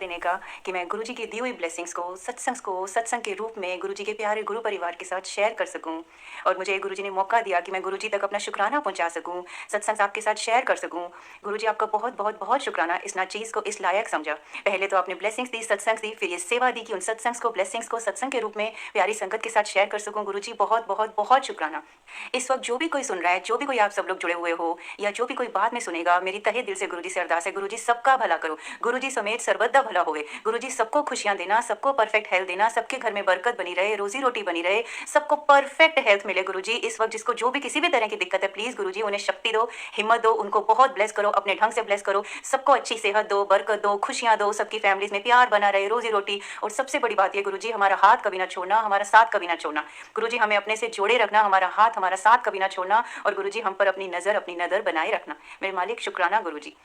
देने का कि मैं गुरुजी की दी हुई ब्लेसिंग्स को सत्संग के रूप में गुरुजी के प्यारे गुरु परिवार के साथ शेयर कर सकूँ। और मुझे गुरुजी ने मौका दिया कि मैं गुरुजी तक अपना शुक्राना पहुँचा सकूँ, सत्संग आपके साथ शेयर कर सकूँ। गुरुजी आपका बहुत बहुत बहुत शुक्राना इस ना चीज़ को इस लायक समझा। पहले तो आपने ब्लेसिंग्स दी, सत्संग दी, फिर ये सेवा दी कि उन सत्संग्स को, ब्लेसिंग्स को सत्संग के रूप में प्यारी संगत के साथ शेयर कर सकूँ। गुरुजी बहुत बहुत बहुत शुक्राना। इस वक्त जो भी कोई सुन रहा है, जो भी कोई आप सब लोग जुड़े हुए हो या जो भी कोई बाद में सुनेगा, मेरी तहे दिल से गुरुजी से अरदास है, गुरुजी सबका भला करो, गुरुजी समेत सर्वदा भला होवे। गुरुजी सबको खुशियां देना, सबको परफेक्ट हेल्थ देना, सबके घर में बरकत बनी रहे, रोजी रोटी बनी रहे, सबको परफेक्ट हेल्थ मिले। गुरुजी इस वक्त जिसको जो भी किसी भी तरह की दिक्कत है, प्लीज गुरुजी उन्हें शक्ति दो, हिम्मत दो, उनको बहुत ब्लेस करो, अपने ढंग से ब्लेस करो, सबको अच्छी सेहत दो, बरकत दो, खुशियां दो, सबकी फैमिलीज में प्यार बना रहे, रोजी रोटी। और सबसे बड़ी बात ये गुरुजी, हमारा हाथ कभी ना छोड़ना, हमारा साथ कभी ना छोड़ना। गुरुजी हमें अपने से जोड़े रखना, हमारा हाथ हमारा साथ कभी ना छोड़ना। और गुरुजी हम पर अपनी नज़र बनाए रखना। मेरे मालिक शुक्राना गुरुजी।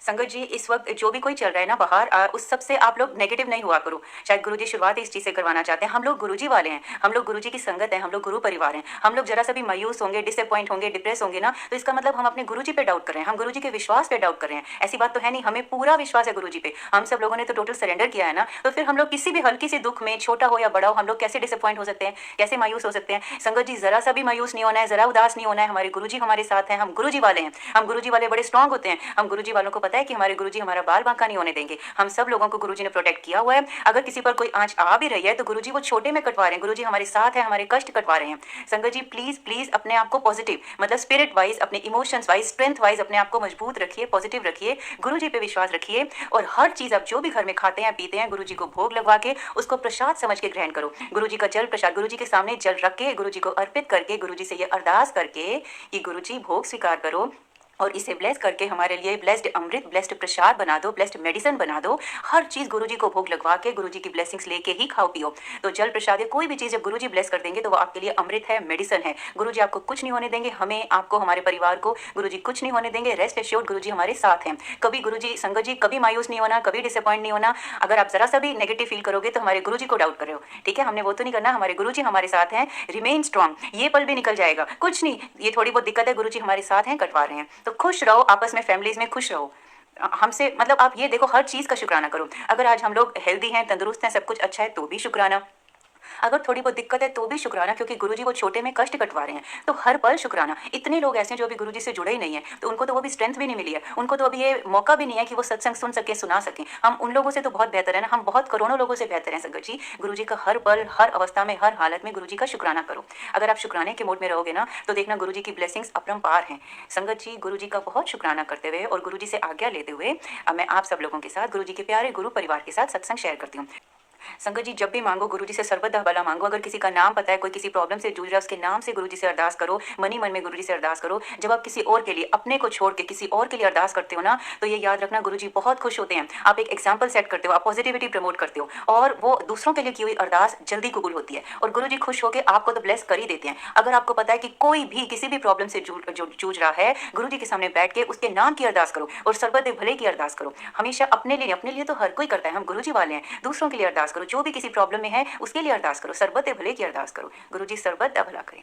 संगत जी इस वक्त जो भी कोई चल रहा है ना बाहर, उस सब से आप लोग नेगेटिव नहीं हुआ करो। शायद गुरुजी शुरुआत इस चीज़ से करवाना चाहते हैं। हम लोग गुरुजी वाले हैं, हम लोग गुरुजी की संगत है, हम लोग गुरु परिवार हैं। हम लोग जरा सा भी मायूस होंगे, डिसअपॉइंट होंगे, डिप्रेस होंगे ना, तो इसका मतलब हम अपने गुरुजी पे डाउट कर रहे हैं, हम गुरुजी के विश्वास पे डाउट कर रहे हैं। ऐसी बात तो है नहीं, हमें पूरा विश्वास है गुरुजी पे। हम सब लोगों ने तो टोटल सरेंडर किया है ना, तो फिर हम लोग किसी भी हल्की सी दुख में, छोटा हो या बड़ा हो, हम लोग कैसे डिसअपॉइंट हो सकते हैं, कैसे मायूस हो सकते हैं। संगत जी जरा सा भी मायूस नहीं होना है, जरा उदास नहीं होना है। हमारे गुरुजी हमारे साथ हैं, हम गुरुजी वाले हैं। हम गुरुजी वाले बड़े स्ट्रांग होते हैं। हम गुरुजी वालों को पता है कि हमारे गुरुजी हमारा बाल बांका नहीं होने देंगे। हम सब लोगों को गुरुजी ने प्रोटेक्ट किया हुआ है। अगर किसी पर कोई आंच आ भी रही है तो गुरुजी वो छोटे में कटवा रहे हैं। गुरुजी हमारे साथ है, हमारे कष्ट कटवा रहे हैं। संगत जी प्लीज प्लीज अपने आप को पॉजिटिव, मतलब स्पिरिट वाइज, अपने इमोशंस वाइज, स्ट्रेंथ वाइज अपने आप को मजबूत रखिए, पॉजिटिव रखिए, गुरुजी पे विश्वास रखिए। और हर चीज आप जो भी घर में खाते हैं पीते हैं, गुरुजी को भोग लगवा के उसको प्रसाद समझ के ग्रहण करो। गुरुजी का जल प्रसाद गुरुजी के सामने जल रख के, गुरुजी को अर्पित करके, गुरुजी से ये अरदास करके कि गुरुजी भोग स्वीकार करो और इसे ब्लेस करके हमारे लिए ब्लेस्ड अमृत, ब्लेस्ड प्रसाद बना दो, ब्लेस्ड मेडिसिन बना दो। हर चीज़ गुरुजी को भोग लगवा के गुरुजी की ब्लेसिंग्स लेके ही खाओ पियो। तो जल प्रसाद या कोई भी चीज़ जब गुरुजी ब्लेस कर देंगे तो वो आपके लिए अमृत है, मेडिसिन है। गुरुजी आपको कुछ नहीं होने देंगे, हमें, आपको, हमारे परिवार को गुरुजी कुछ नहीं होने देंगे। रेस्ट एश्योर्ड गुरुजी हमारे साथ हैं। कभी गुरुजी, संगत जी कभी मायूस नहीं होना, कभी डिसअपॉइंट नहीं होना। अगर आप जरा सा भी नेगेटिव फील करोगे तो हमारे गुरुजी को डाउट कर रहे हो। ठीक है, हमने वो तो नहीं करना। हमारे गुरुजी हमारे साथ हैं, रिमेन स्ट्रांग। ये पल भी निकल जाएगा, कुछ नहीं, ये थोड़ी बहुत दिक्कत है, गुरुजी हमारे साथ हैं, कटवा रहे हैं। तो खुश रहो, आपस में फैमिलीज में खुश रहो। हमसे मतलब आप ये देखो, हर चीज़ का शुक्राना करो। अगर आज हम लोग हेल्दी हैं, तंदुरुस्त हैं, सब कुछ अच्छा है तो भी शुक्राना। अगर थोड़ी बहुत दिक्कत है तो भी शुक्राना, क्योंकि गुरुजी वो छोटे में कष्ट कटवा रहे हैं। तो हर पल शुक्राना। इतने लोग ऐसे हैं जो अभी गुरुजी से जुड़े ही नहीं है, तो उनको तो वो भी स्ट्रेंथ भी नहीं मिली है, उनको तो अभी ये मौका भी नहीं है कि वो सत्संग सुन सके, सुना सकें। हम उन लोगों से तो बहुत बेहतर है ना, हम बहुत करोड़ों लोगों से बेहतर हैं। संगत जी गुरुजी का हर पल, हर अवस्था में, हर हालत में गुरुजी का शुक्राना करो। अगर आप शुक्राने के मूड में रहोगे ना तो देखना गुरुजी की ब्लेसिंग्स अपरंपार हैं। संगत जी गुरुजी का बहुत शुक्राना करते हुए और गुरुजी से आज्ञा लेते हुए अब मैं आप सब लोगों के साथ गुरुजी के प्यारे गुरु परिवार के साथ सत्संग शेयर करती हूँ। संगत जी जब भी मांगो गुरुजी से सर्वदा भला मांगो। अगर किसी का नाम पता है, कोई किसी प्रॉब्लम से जूझ रहा है, उसके नाम से गुरुजी से अरदास करो, मनी मन में गुरुजी से अरदास करो। जब आप किसी और के लिए, अपने को छोड़ के किसी और के लिए अरदास करते हो ना, तो ये याद रखना गुरुजी बहुत खुश होते हैं। आप एक एग्जाम्पल सेट करते हो, आप पॉजिटिविटी प्रमोट करते हो और वो दूसरों के लिए की हुई अरदास जल्दी कबूल होती है और गुरुजी खुश होकर आपको तो ब्लेस कर ही देते हैं। अगर आपको पता है कि कोई भी किसी भी प्रॉब्लम से जूझ रहा है, गुरुजी के सामने बैठ के उसके नाम की अरदास करो और सर्वदे भले की अरदास करो। हमेशा अपने लिए तो हर कोई करता है, हम गुरुजी वाले हैं। दूसरों के लिए अरदास करो, जो भी किसी प्रॉब्लम में है उसके लिए अरदास करो, सर्बत भले की अरदास करो। गुरुजी सर्बत भला करें।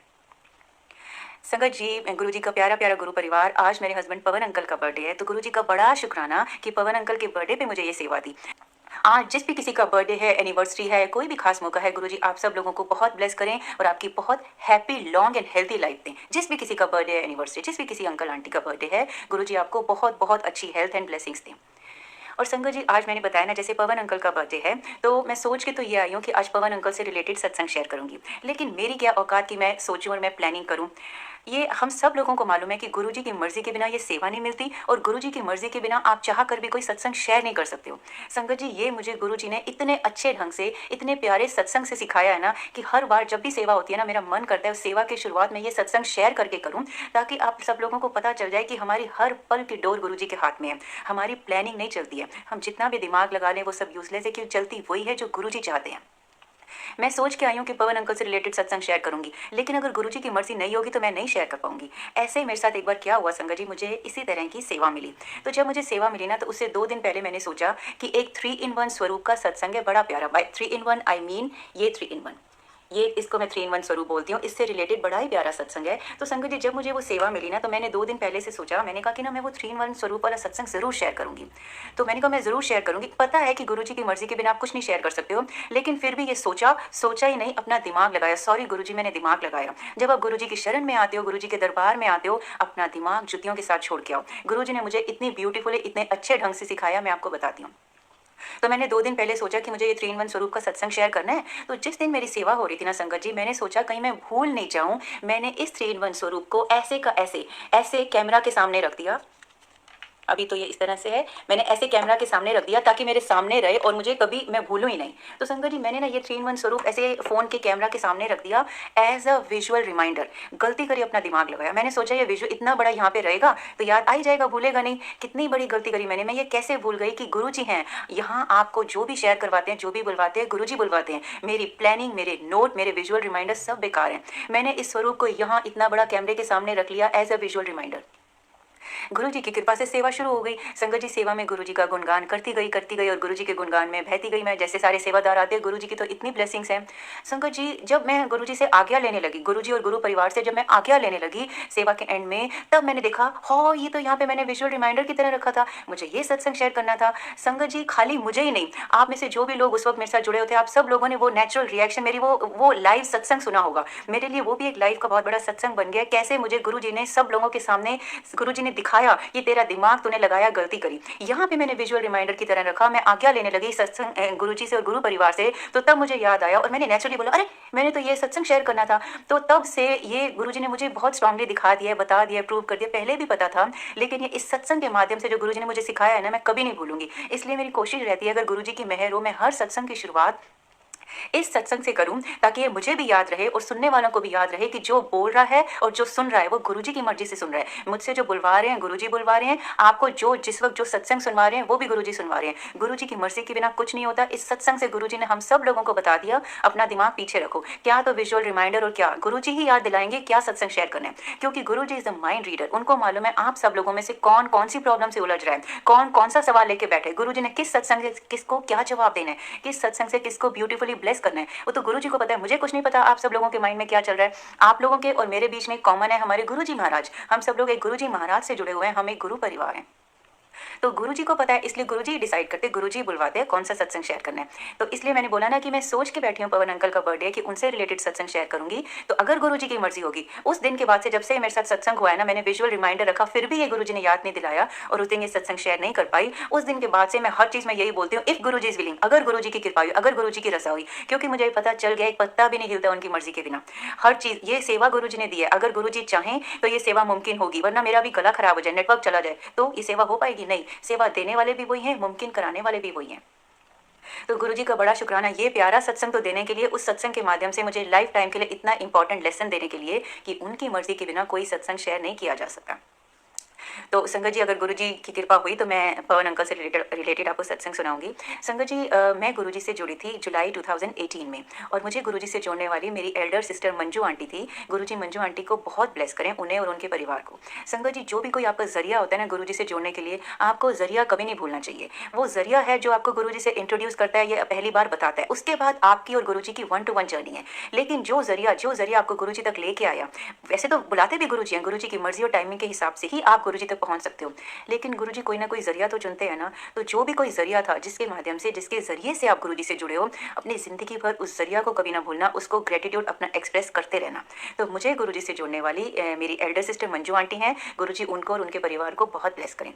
संगत जी गुरुजी का प्यारा प्यारा गुरु परिवार, आज मेरे हस्बैंड पवन अंकल का बर्थडे है, तो गुरुजी का बड़ा शुक्राना कि पवन अंकल के बर्थडे पे मुझे ये सेवा दी। आज जिस भी किसी का बर्थडे है, एनिवर्सरी है, कोई भी खास मौका है, गुरुजी आप सब लोगों को बहुत ब्लेस करें और आपकी बहुत happy long and healthy life दें। जिस भी किसी का बर्थडे है, एनिवर्सरी, जिस भी किसी अंकल आंटी का बर्थडे है, गुरुजी आपको बहुत बहुत अच्छी हेल्थ एंड ब्लेसिंग्स दें। और संगत जी आज मैंने बताया ना, जैसे पवन अंकल का बर्थडे है, तो मैं सोच के तो ये आई हूँ कि आज पवन अंकल से रिलेटेड सत्संग शेयर करूँगी। लेकिन मेरी क्या औकात की मैं सोचूं और मैं प्लानिंग करूँ। ये हम सब लोगों को मालूम है कि गुरुजी की मर्जी के बिना ये सेवा नहीं मिलती और गुरुजी की मर्जी के बिना आप चाह कर भी कोई सत्संग शेयर नहीं कर सकते हो। संगत जी ये मुझे गुरुजी ने इतने अच्छे ढंग से, इतने प्यारे सत्संग से सिखाया है ना, कि हर बार जब भी सेवा होती है ना, मेरा मन करता है उस सेवा की शुरुआत में ये सत्संग शेयर करके करूं, ताकि आप सब लोगों को पता चल जाए कि हमारी हर पल की डोर गुरुजी के हाथ में है। हमारी प्लानिंग नहीं चलती है, हम जितना भी दिमाग लगा लें वो सब यूजलेस है, क्योंकि चलती वही है जो गुरुजी चाहते हैं। मैं सोच के आई हूँ कि पवन अंकल से रिलेटेड सत्संग शेयर करूंगी, लेकिन अगर गुरुजी की मर्जी नहीं होगी तो मैं नहीं शेयर कर पाऊंगी। ऐसे ही मेरे साथ एक बार क्या हुआ संगत जी, मुझे इसी तरह की सेवा मिली। तो जब मुझे सेवा मिली ना, तो उससे 2 दिन पहले मैंने सोचा कि एक 3 in 1 स्वरूप का सत्संग है, बड़ा प्यारा। बाय 3 in 1 आई मीन ये 3 in 1, ये इसको मैं 3 इन 1 स्वरूप बोलती हूँ। इससे रिलेटेड बड़ा ही प्यारा सत्संग है। तो संगत जी, जब मुझे वो सेवा मिली ना, तो मैंने 2 दिन पहले से सोचा, मैंने कहा कि ना मैं वो 3 इन 1 स्वरूप वाला सत्संग ज़रूर शेयर करूँगी। तो मैंने कहा मैं ज़रूर शेयर करूँगी। पता है कि गुरुजी की मर्ज़ी के बिना आप कुछ नहीं शेयर कर सकते हो, लेकिन फिर भी ये सोचा, सोचा ही नहीं, अपना दिमाग लगाया। सॉरी गुरुजी, मैंने दिमाग लगाया। जब आप गुरुजी की शरण में आते हो, गुरुजी के दरबार में आते हो, अपना दिमाग जुतियों के साथ छोड़ के आओ। गुरुजी ने मुझे इतनी ब्यूटीफुली, इतने अच्छे ढंग से सिखाया, मैं आपको बताती हूँ। तो मैंने 2 दिन पहले सोचा कि मुझे ये 3 इन 1 स्वरूप का सत्संग शेयर करना है। तो जिस दिन मेरी सेवा हो रही थी ना संगत जी, मैंने सोचा कहीं मैं भूल नहीं जाऊँ। मैंने इस 3 इन 1 स्वरूप को ऐसे का ऐसे, ऐसे कैमरा के सामने रख दिया। अभी तो ये इस तरह से है, मैंने ऐसे कैमरा के सामने रख दिया ताकि मेरे सामने रहे और मुझे कभी मैं भूलूं ही नहीं। तो संगत जी, मैंने ना ये 3 इन 1 स्वरूप ऐसे फ़ोन के कैमरा के सामने रख दिया एज़ अ विजुअल रिमाइंडर। गलती करी, अपना दिमाग लगाया। मैंने सोचा ये विजुअल इतना बड़ा यहाँ पे रहेगा तो याद आ ही जाएगा, भूलेगा नहीं। कितनी बड़ी गलती करी मैंने। मैं ये कैसे भूल गई कि गुरुजी हैं यहाँ, आपको जो भी शेयर करवाते हैं, जो भी बुलवाते हैं, गुरुजी बुलवाते हैं। मेरी प्लानिंग, मेरे नोट, मेरे विजुअल रिमाइंडर सब बेकार हैं। मैंने इस स्वरूप को यहाँ इतना बड़ा कैमरे के सामने रख लिया एज़ अ विजुअल रिमाइंडर। गुरुजी की कृपा से सेवा शुरू हो गई। संगत जी, सेवा में गुरुजी का गुणगान करती गई और गुरुजी के गुणगान में बहती गई मैं। जैसे सारे सेवादार आते हैं, गुरुजी की तो इतनी ब्लेसिंग्स हैं। संगत जी, जब मैं गुरुजी से आज्ञा लेने लगी, गुरुजी और गुरु परिवार से जब मैं आज्ञा लेने लगी सेवा के एंड में, तब मैंने देखा, हाँ, ये तो यहाँ पे मैंने विजुअल रिमाइंडर की तरह रखा था। मुझे ये सत्संग शेयर करना था। संगत जी, खाली मुझे ही नहीं, आप में से जो भी लोग उस वक्त मेरे साथ जुड़े होते, आप सब लोगों ने वो नेचुरल रिएक्शन, मेरी वो लाइव सत्संग सुना होगा। मेरे लिए वो भी एक लाइव का बहुत बड़ा सत्संग बन गया। कैसे मुझे गुरुजी ने सब लोगों के सामने, गुरुजी ने दिखाया, ये तेरा दिमाग तूने लगाया, गलती करी। यहाँ पे मैंने विजुअल रिमाइंडर की तरह रखा। मैं आज्ञा लेने लगी सत्संग गुरुजी से और गुरु परिवार से, तो तब मुझे याद आया और मैंने नेचुरली बोला, अरे मैंने तो ये सत्संग शेयर करना था। तो तब से ये गुरुजी ने मुझे बहुत स्ट्रांगली दिखा दिया, बता दिया, प्रूव कर दिया। पहले भी पता था, लेकिन ये इस सत्संग के माध्यम से जो गुरुजी ने मुझे सिखाया है ना, मैं कभी नहीं भूलूंगी। इसलिए मेरी कोशिश रहती है, अगर गुरुजी की मेहर हो, मैं हर सत्संग की शुरुआत इस सत्संग से करूं, ताकि ये मुझे भी याद रहे और सुनने वालों को भी याद रहे कि जो बोल रहा है और जो सुन रहा है वो गुरुजी की मर्जी से सुन रहा है। मुझसे जो बुलवा रहे हैं, गुरुजी बुलवा रहे हैं। आपको जो जिस वक्त जो सत्संग सुनवा रहे हैं, वो भी गुरुजी सुनवा रहे हैं। गुरुजी की मर्जी के बिना कुछ नहीं होता। इस सत्संग से गुरुजी ने हम सब लोगों को बता दिया, अपना दिमाग पीछे रखो। क्या तो विजुअल रिमाइंडर और क्या गुरुजी ही याद दिलाएंगे क्या सत्संग शेयर करना है, क्योंकि गुरुजी इज द माइंड रीडर। उनको मालूम है आप सब लोगों में से कौन कौन सी प्रॉब्लम से उलझ रहा है, कौन कौन सा सवाल लेके बैठे। गुरुजी ने किस सत्संग से किसको क्या जवाब देना है, किस सत्संग से किसको ब्यूटीफुली ब्लेस करना है, वो तो गुरुजी को पता है। मुझे कुछ नहीं पता आप सब लोगों के माइंड में क्या चल रहा है। आप लोगों के और मेरे बीच में कॉमन है, हमारे गुरुजी महाराज। हम सब लोग एक गुरुजी महाराज से जुड़े हुए हैं, हम एक गुरु परिवार हैं। तो गुरुजी को पता है, इसलिए गुरुजी डिसाइड करते, गुरुजी बुलवाते हैं कौन सा सत्संग शेयर करना है। तो इसलिए मैंने बोला ना कि मैं सोच के बैठी हूँ, पवन अंकल का बर्थडे है, कि उनसे रिलेटेड सत्संग शेयर करूंगी। तो अगर गुरुजी की मर्जी होगी, उस दिन के बाद से, जब से मेरे साथ सत्संग हुआ है ना, मैंने विजुअल रिमाइंडर रखा, फिर भी ये गुरुजी ने याद नहीं दिलाया और उस दिन ये सत्संग शेयर नहीं कर पाई। उस दिन के बाद से मैं हर चीज़ में यही बोलती हूँ, इफ गुरुजी इज विलिंग, अगर गुरुजी की कृपा हुई, अगर गुरुजी की रजा हुई, क्योंकि मुझे पता चल गया एक पत्ता भी नहीं हिलता उनकी मर्जी के बिना। हर चीज़, ये सेवा गुरुजी ने दी है, अगर गुरुजी चाहें तो ये सेवा मुमकिन होगी, वरना मेरा भी गला खराब हो जाए, नेटवर्क चला जाए, तो ये सेवा हो पाएगी नहीं। सेवा देने वाले भी वही हैं, मुमकिन कराने वाले भी वही हैं। तो गुरुजी का बड़ा शुक्राना, ये प्यारा सत्संग तो देने के लिए, उस सत्संग के माध्यम से मुझे लाइफ टाइम के लिए इतना इंपॉर्टेंट लेसन देने के लिए कि उनकी मर्जी के बिना कोई सत्संग शेयर नहीं किया जा सकता। तो संगत जी, अगर गुरुजी की कृपा हुई तो मैं पवन अंकल से रिलेटेड आपको सत्संग सुनाऊंगी। संगत जी, मैं गुरुजी से जुड़ी थी जुलाई 2018 में, और मुझे गुरुजी से जोड़ने वाली मेरी एल्डर सिस्टर मंजू आंटी थी। गुरुजी मंजू आंटी को बहुत ब्लेस करें, उन्हें और उनके परिवार को। संगत जी, जो भी कोई आपका जरिया होता है ना गुरुजी से जोड़ने के लिए, आपको जरिया कभी नहीं भूलना चाहिए। वो जरिया है जो आपको गुरुजी से इंट्रोड्यूस करता है, ये पहली बार बताता है, उसके बाद आपकी और गुरुजी की 1-to-1 जर्नी है। लेकिन जो जरिया आपको गुरुजी तक लेके आया, वैसे तो बुलाते भी गुरुजी हैं, गुरुजी की मर्जी और टाइमिंग के हिसाब से ही आप गुरुजी तक पहुंच सकते हो, लेकिन गुरुजी कोई ना कोई जरिया तो चुनते हैं ना। तो जो भी कोई जरिया था, जिसके माध्यम से, जिसके जरिए से आप गुरुजी से जुड़े हो, अपनी जिंदगी भर उस जरिया को कभी ना भूलना, उसको ग्रेटिट्यूड अपना एक्सप्रेस करते रहना। तो मुझे गुरुजी से जोड़ने वाली मेरी एल्डर सिस्टर मंजू आंटी हैं, गुरुजी उनको और उनके परिवार को बहुत ब्लेस करें।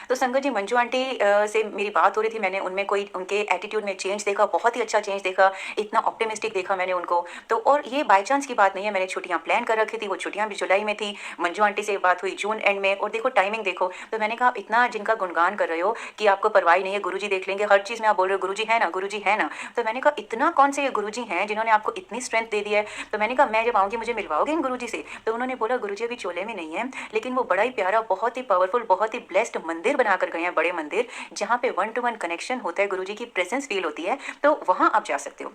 तो संगत जी, मंजू आंटी से मेरी बात हो रही थी, मैंने उनमें कोई उनके एटीट्यूड में चेंज देखा, बहुत ही अच्छा चेंज देखा, इतना ऑप्टिमिस्टिक देखा मैंने उनको। तो और ये बाय चांस की बात नहीं है, मैंने छुट्टियां प्लान कर रखी थी, वो छुट्टियां भी जुलाई में थी। मंजू आंटी से बात हुई जून एंड में, और देखो टाइमिंग देखो। तो मैंने कहा, इतना जिनका गुणगान कर रहे हो कि आपको परवाह नहीं है, गुरुजी देख लेंगे, हर चीज़ में आप बोल रहे हो गुरुजी है ना, गुरुजी है ना। तो मैंने कहा, इतना कौन से ये गुरुजी हैं जिन्होंने आपको इतनी स्ट्रेंथ दे दी है। तो मैंने कहा, मैं जब आऊँगी मुझे मिलवाओगे इन गुरुजी से। तो उन्होंने बोला, गुरुजी अभी चोले में नहीं है, लेकिन वो बड़ा ही प्यारा, बहुत ही पावरफुल, बहुत ही ब्लेस्ड मंदिर बना कर गए हैं, बड़े मंदिर, जहाँ पे 1-to-1 कनेक्शन होता है, गुरुजी की प्रेजेंस फील होती है, तो वहाँ आप जा सकते हो।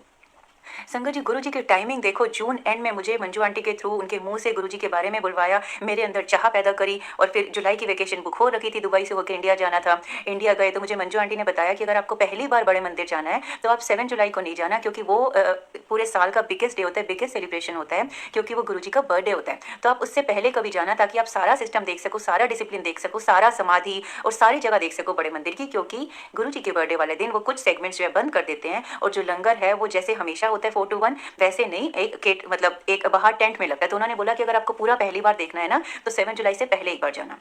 संगत जी, गुरुजी की टाइमिंग देखो, जून एंड में मुझे मंजू आंटी के थ्रू उनके मुँह से गुरुजी के बारे में बुलवाया, मेरे अंदर चाह पैदा करी और फिर जुलाई की वेकेशन बुक हो रखी थी, दुबई से होके इंडिया जाना था। इंडिया गए तो मुझे मंजू आंटी ने बताया कि अगर आपको पहली बार बड़े मंदिर जाना है, तो आप 7 जुलाई को नहीं जाना, क्योंकि वो पूरे साल का बिगेस्ट डे होता है, बिगेस्ट सेलिब्रेशन होता है, क्योंकि वो गुरुजी का बर्थडे होता है। तो आप उससे पहले कभी जाना, ताकि आप सारा सिस्टम देख सको, सारा डिसिप्लिन देख सको, सारा समाधि और सारी जगह देख सको बड़े मंदिर की, क्योंकि गुरुजी के बर्थडे वाले दिन वो कुछ सेगमेंट्स जो है बंद कर देते हैं, और जो लंगर है वो जैसे हमेशा होता है 4 to 1, वैसे नहीं, एक केट मतलब एक बाहर टेंट में लगता है। तो उन्होंने बोला कि अगर आपको पूरा पहली बार देखना है ना, तो 7 जुलाई से पहले एक बार जाना।